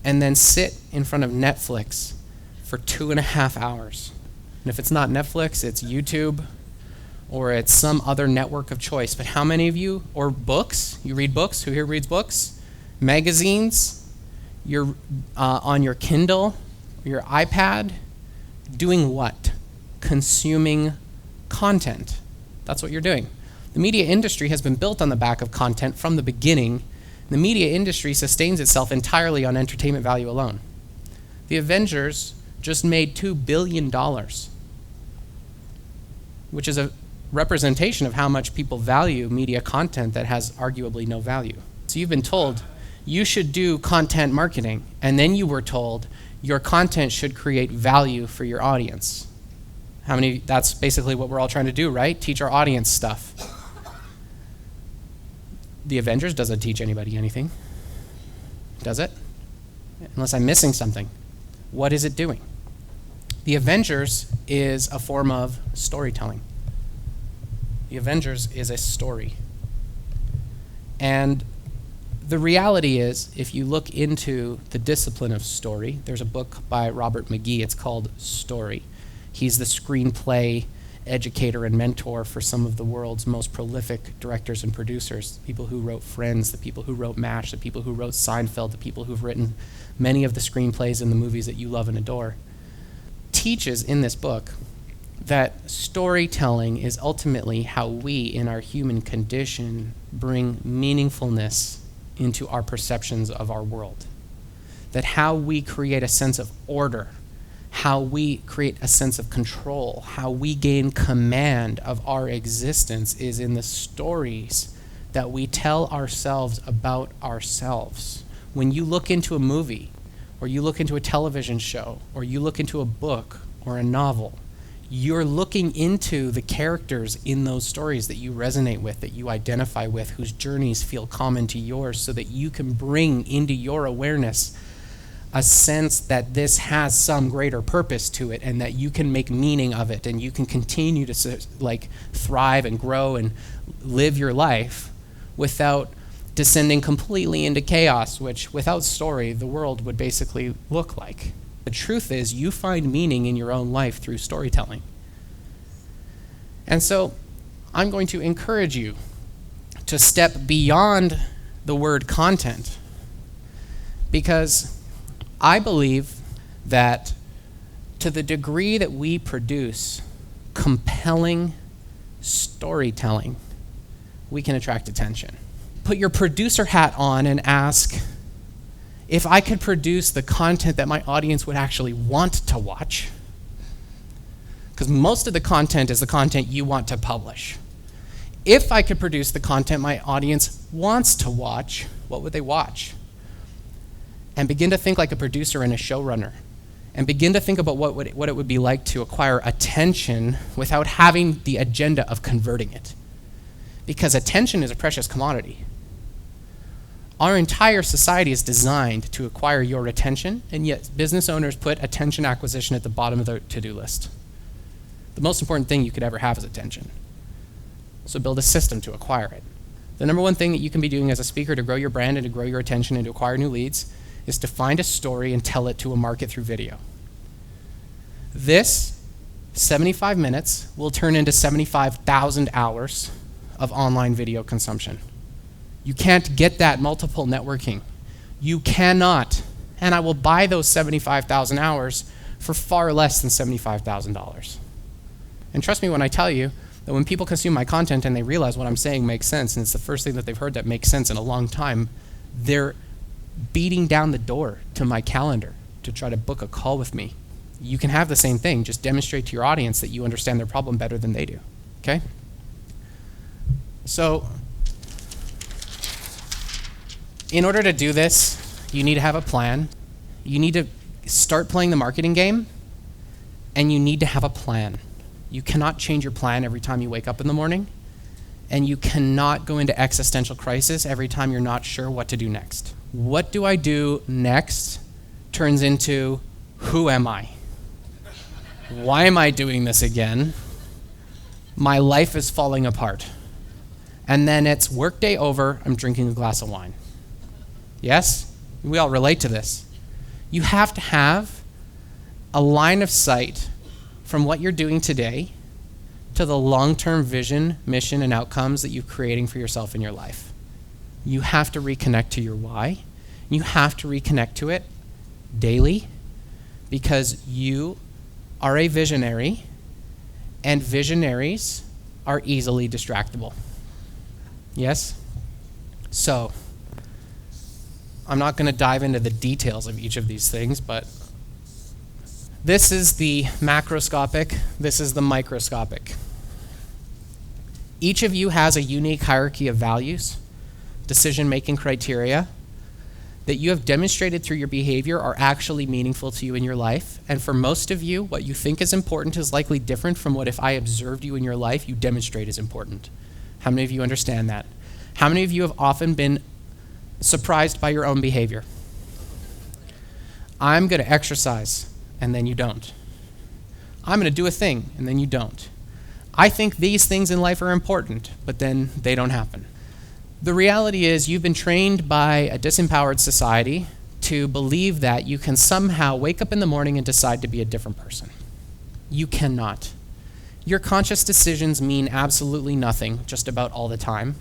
and then sit in front of Netflix for 2.5 hours. And if it's not Netflix, it's YouTube, or it's some other network of choice. But how many of you, or books, you read books? Who here reads books? Magazines? You're on your Kindle, your iPad, doing what? Consuming content. That's what you're doing. The media industry has been built on the back of content from the beginning. The media industry sustains itself entirely on entertainment value alone. The Avengers just made $2 billion, which is a representation of how much people value media content that has arguably no value. So you've been told you should do content marketing, and then you were told your content should create value for your audience. That's basically what we're all trying to do, right? Teach our audience stuff. The Avengers doesn't teach anybody anything, does it? Unless I'm missing something. What is it doing? The Avengers is a form of storytelling. The Avengers is a story. And the reality is, if you look into the discipline of story, there's a book by Robert McGee, it's called Story. He's the screenplay educator and mentor for some of the world's most prolific directors and producers, the people who wrote Friends, the people who wrote MASH, the people who wrote Seinfeld, the people who've written many of the screenplays and the movies that you love and adore. Teaches in this book that storytelling is ultimately how we, in our human condition, bring meaningfulness into our perceptions of our world. That how we create a sense of order, how we create a sense of control, how we gain command of our existence is in the stories that we tell ourselves about ourselves. When you look into a movie, or you look into a television show, or you look into a book or a novel, you're looking into the characters in those stories that you resonate with, that you identify with, whose journeys feel common to yours, so that you can bring into your awareness a sense that this has some greater purpose to it, and that you can make meaning of it, and you can continue to thrive and grow and live your life without descending completely into chaos, which without story, the world would basically look like. The truth is, you find meaning in your own life through storytelling. And so I'm going to encourage you to step beyond the word content, because I believe that to the degree that we produce compelling storytelling, we can attract attention. Put your producer hat on and ask, if I could produce the content that my audience would actually want to watch, because most of the content is the content you want to publish. If I could produce the content my audience wants to watch, what would they watch? And begin to think like a producer and a showrunner. And begin to think about what it would be like to acquire attention without having the agenda of converting it. Because attention is a precious commodity. Our entire society is designed to acquire your attention, and yet business owners put attention acquisition at the bottom of their to-do list. The most important thing you could ever have is attention. So build a system to acquire it. The number one thing that you can be doing as a speaker to grow your brand and to grow your attention and to acquire new leads is to find a story and tell it to a market through video. This 75 minutes will turn into 75,000 hours of online video consumption. You can't get that multiple networking. You cannot. And I will buy those 75,000 hours for far less than $75,000. And trust me when I tell you that when people consume my content and they realize what I'm saying makes sense, and it's the first thing that they've heard that makes sense in a long time, they're beating down the door to my calendar to try to book a call with me. You can have the same thing, just demonstrate to your audience that you understand their problem better than they do, okay? So, in order to do this, you need to have a plan. You need to start playing the marketing game, and you need to have a plan. You cannot change your plan every time you wake up in the morning, and you cannot go into existential crisis every time you're not sure what to do next. What do I do next turns into, who am I? Why am I doing this again? My life is falling apart. And then it's workday over, I'm drinking a glass of wine. Yes? We all relate to this. You have to have a line of sight from what you're doing today to the long-term vision, mission, and outcomes that you're creating for yourself in your life. You have to reconnect to your why. You have to reconnect to it daily because you are a visionary, and visionaries are easily distractible. Yes? So, I'm not going to dive into the details of each of these things, but this is the macroscopic, this is the microscopic. Each of you has a unique hierarchy of values, decision-making criteria that you have demonstrated through your behavior are actually meaningful to you in your life. And for most of you, what you think is important is likely different from what if I observed you in your life, you demonstrate is important. How many of you understand that? How many of you have often been surprised by your own behavior? I'm going to exercise, and then you don't. I'm going to do a thing, and then you don't. I think these things in life are important, but then they don't happen. The reality is you've been trained by a disempowered society to believe that you can somehow wake up in the morning and decide to be a different person. You cannot. Your conscious decisions mean absolutely nothing just about all the time.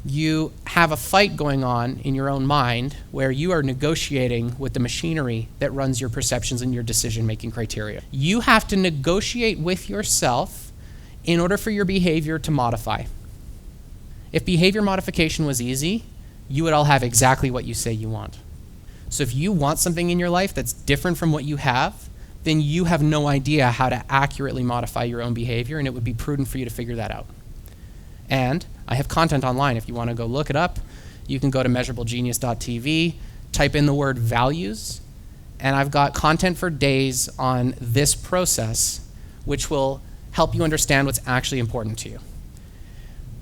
You have a fight going on in your own mind where you are negotiating with the machinery that runs your perceptions and your decision-making criteria. You have to negotiate with yourself in order for your behavior to modify. If behavior modification was easy, you would all have exactly what you say you want. So if you want something in your life that's different from what you have, then you have no idea how to accurately modify your own behavior, and it would be prudent for you to figure that out. And I have content online. If you want to go look it up, you can go to measurablegenius.tv, type in the word values, and I've got content for days on this process, which will help you understand what's actually important to you.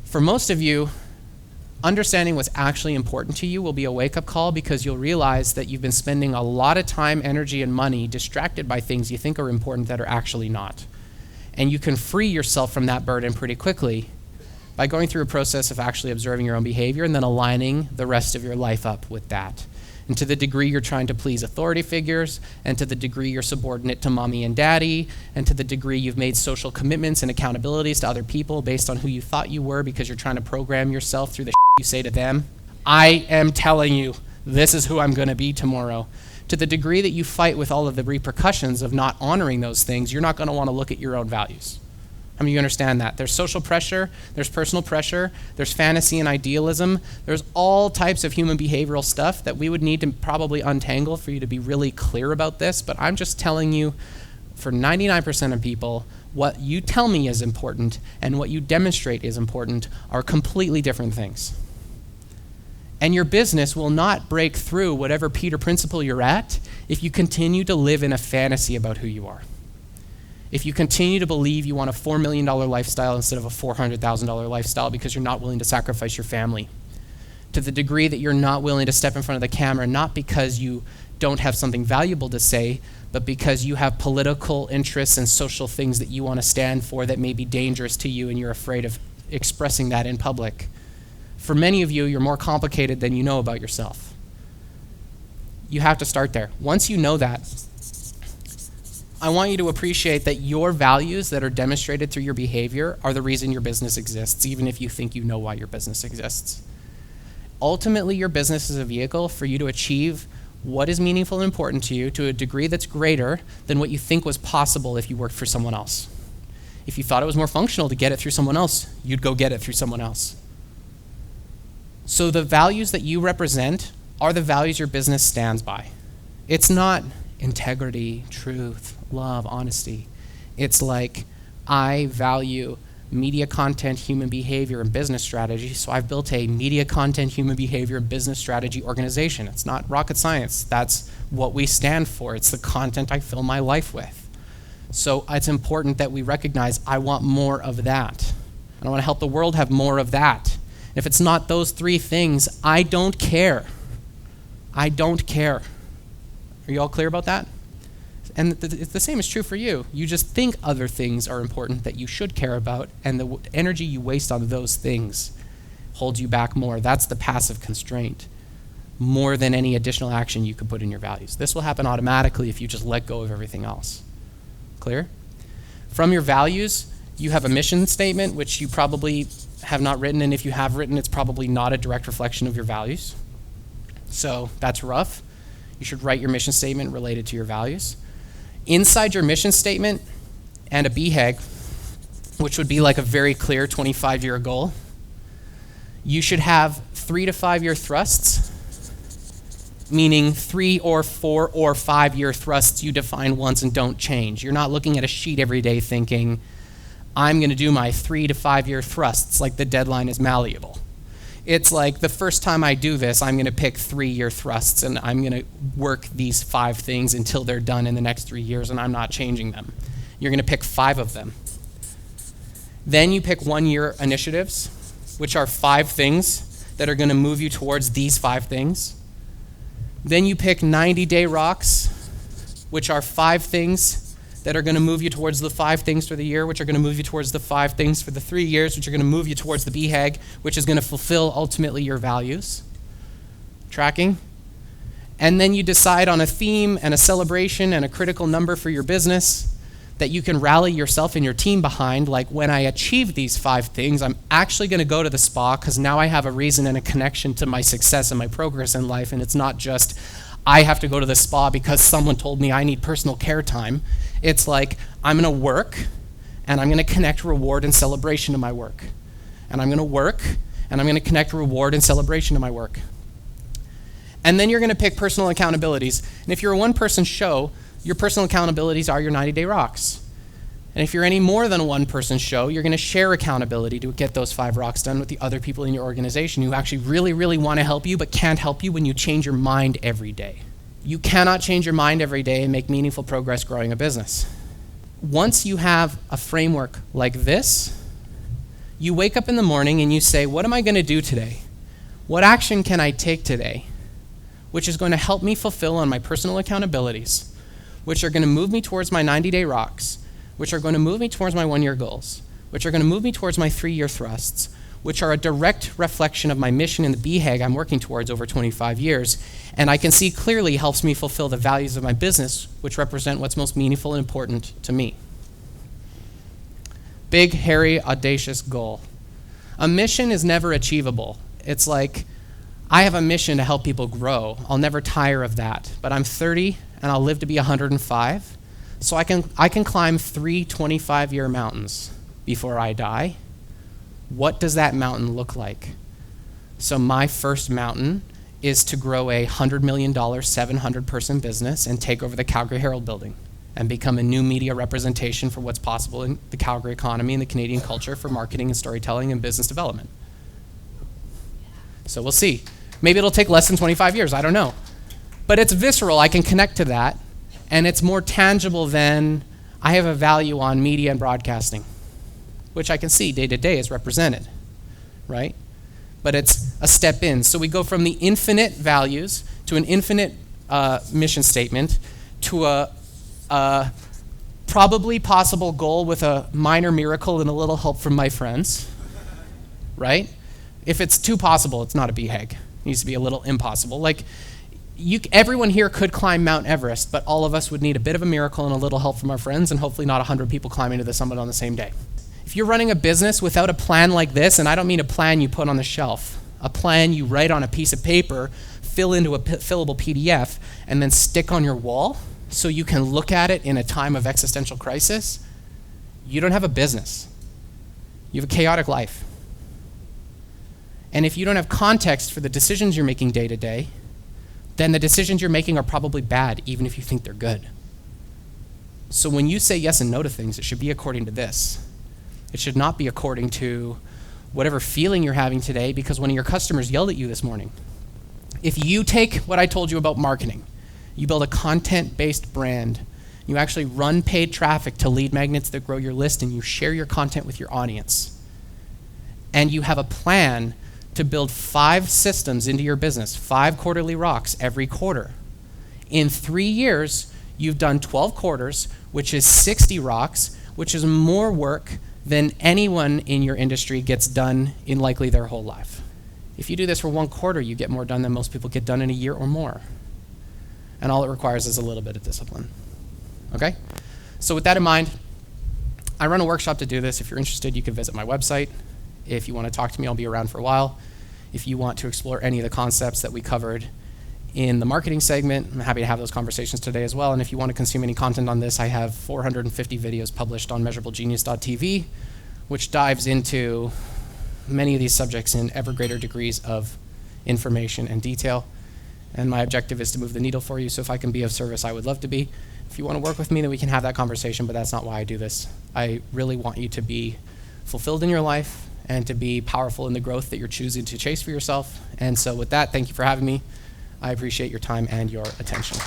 For most of you, understanding what's actually important to you will be a wake-up call because you'll realize that you've been spending a lot of time, energy, and money distracted by things you think are important that are actually not. And you can free yourself from that burden pretty quickly by going through a process of actually observing your own behavior and then aligning the rest of your life up with that. And to the degree you're trying to please authority figures, and to the degree you're subordinate to mommy and daddy, and to the degree you've made social commitments and accountabilities to other people based on who you thought you were because you're trying to program yourself through the you say to them, I am telling you, this is who I'm going to be tomorrow. To the degree that you fight with all of the repercussions of not honoring those things, you're not going to want to look at your own values. How many of you understand that? There's social pressure, there's personal pressure, there's fantasy and idealism, there's all types of human behavioral stuff that we would need to probably untangle for you to be really clear about this, but I'm just telling you, for 99% of people, what you tell me is important and what you demonstrate is important are completely different things. And your business will not break through whatever Peter principle you're at if you continue to live in a fantasy about who you are. If you continue to believe you want a $4 million lifestyle instead of a $400,000 lifestyle because you're not willing to sacrifice your family. to the degree that you're not willing to step in front of the camera, not because you don't have something valuable to say, but because you have political interests and social things that you want to stand for that may be dangerous to you and you're afraid of expressing that in public. For many of you, you're more complicated than you know about yourself. You have to start there. Once you know that, I want you to appreciate that your values that are demonstrated through your behavior are the reason your business exists, even if you think you know why your business exists. Ultimately, your business is a vehicle for you to achieve what is meaningful and important to you to a degree that's greater than what you think was possible if you worked for someone else. If you thought it was more functional to get it through someone else, you'd go get it through someone else. So the values that you represent are the values your business stands by. It's not integrity, truth, love, honesty. It's like, I value media content, human behavior, and business strategy, so I've built a media content, human behavior, and business strategy organization. It's not rocket science. That's what we stand for. It's the content I fill my life with. So it's important that we recognize I want more of that. And I want to help the world have more of that. If it's not those three things, I don't care. I don't care. Are you all clear about that? And the same is true for you. You just think other things are important that you should care about, and the energy you waste on those things holds you back more. That's the passive constraint, more than any additional action you could put in your values. This will happen automatically if you just let go of everything else. Clear? From your values, you have a mission statement, which you probably have not written, and if you have written, it's probably not a direct reflection of your values. So that's rough. You should write your mission statement related to your values. Inside your mission statement and a BHAG, which would be like a very clear 25-year goal, you should have 3 to 5 year thrusts, meaning 3 or 4 or 5 year thrusts you define once and don't change. You're not looking at a sheet every day thinking, I'm going to do my 3 to 5 year thrusts like the deadline is malleable. It's like the first time I do this, I'm going to pick 3-year thrusts and I'm going to work these 5 things until they're done in the next 3 years and I'm not changing them. You're going to pick 5 of them. Then you pick 1-year initiatives, which are 5 things that are going to move you towards these 5 things. Then you pick 90-day rocks, which are 5 things that are going to move you towards the 5 things for the year, which are going to move you towards the 5 things for the 3 years, which are going to move you towards the BHAG, which is going to fulfill ultimately your values. Tracking? And then you decide on a theme and a celebration and a critical number for your business that you can rally yourself and your team behind, like when I achieve these 5 things, I'm actually going to go to the spa because now I have a reason and a connection to my success and my progress in life, and it's not just I have to go to the spa because someone told me I need personal care time. It's like, I'm going to work, and I'm going to connect reward and celebration to my work. And I'm going to work, and I'm going to connect reward and celebration to my work. And then you're going to pick personal accountabilities. And if you're a one-person show, your personal accountabilities are your 90-day rocks. And if you're any more than a one-person show, you're going to share accountability to get those 5 rocks done with the other people in your organization who actually really, really want to help you but can't help you when you change your mind every day. You cannot change your mind every day and make meaningful progress growing a business. Once you have a framework like this, you wake up in the morning and you say, what am I going to do today? What action can I take today which is going to help me fulfill on my personal accountabilities, which are going to move me towards my 90-day rocks, which are going to move me towards my 1-year goals, which are going to move me towards my 3-year thrusts, which are a direct reflection of my mission in the BHAG I'm working towards over 25 years, and I can see clearly helps me fulfill the values of my business, which represent what's most meaningful and important to me. Big, hairy, audacious goal. A mission is never achievable. It's like, I have a mission to help people grow. I'll never tire of that, but I'm 30 and I'll live to be 105, so I can climb 3 25-year mountains before I die. What does that mountain look like? So my first mountain is to grow a $100 million, 700-person business and take over the Calgary Herald building and become a new media representation for what's possible in the Calgary economy and the Canadian culture for marketing and storytelling and business development. So we'll see. Maybe it'll take less than 25 years, I don't know. But it's visceral, I can connect to that, and it's more tangible than I have a value on media and broadcasting, which I can see day to day is represented, right? but it's a step in. So we go from the infinite values to an infinite mission statement to a probably possible goal with a minor miracle and a little help from my friends, right? If it's too possible, it's not a BHAG. It needs to be a little impossible. Like, everyone here could climb Mount Everest, but all of us would need a bit of a miracle and a little help from our friends, and hopefully not 100 people climbing to the summit on the same day. If you're running a business without a plan like this, and I don't mean a plan you put on the shelf, a plan you write on a piece of paper, fill into a fillable PDF, and then stick on your wall so you can look at it in a time of existential crisis, you don't have a business. You have a chaotic life. And if you don't have context for the decisions you're making day to day, then the decisions you're making are probably bad, even if you think they're good. So when you say yes and no to things, it should be according to this. It should not be according to whatever feeling you're having today because one of your customers yelled at you this morning. If you take what I told you about marketing, you build a content-based brand, you actually run paid traffic to lead magnets that grow your list, and you share your content with your audience, and you have a plan to build 5 systems into your business, 5 quarterly rocks every quarter. In 3 years, you've done 12 quarters, which is 60 rocks, which is more work than anyone in your industry gets done in likely their whole life. If you do this for 1 quarter, you get more done than most people get done in a year or more. And all it requires is a little bit of discipline. Okay? So with that in mind, I run a workshop to do this. If you're interested, you can visit my website. If you want to talk to me, I'll be around for a while. If you want to explore any of the concepts that we covered in the marketing segment, I'm happy to have those conversations today as well. And if you want to consume any content on this, I have 450 videos published on measurablegenius.tv, which dives into many of these subjects in ever greater degrees of information and detail. And my objective is to move the needle for you, so if I can be of service, I would love to be. If you want to work with me, then we can have that conversation, but that's not why I do this. I really want you to be fulfilled in your life and to be powerful in the growth that you're choosing to chase for yourself. And so with that, thank you for having me. I appreciate your time and your attention.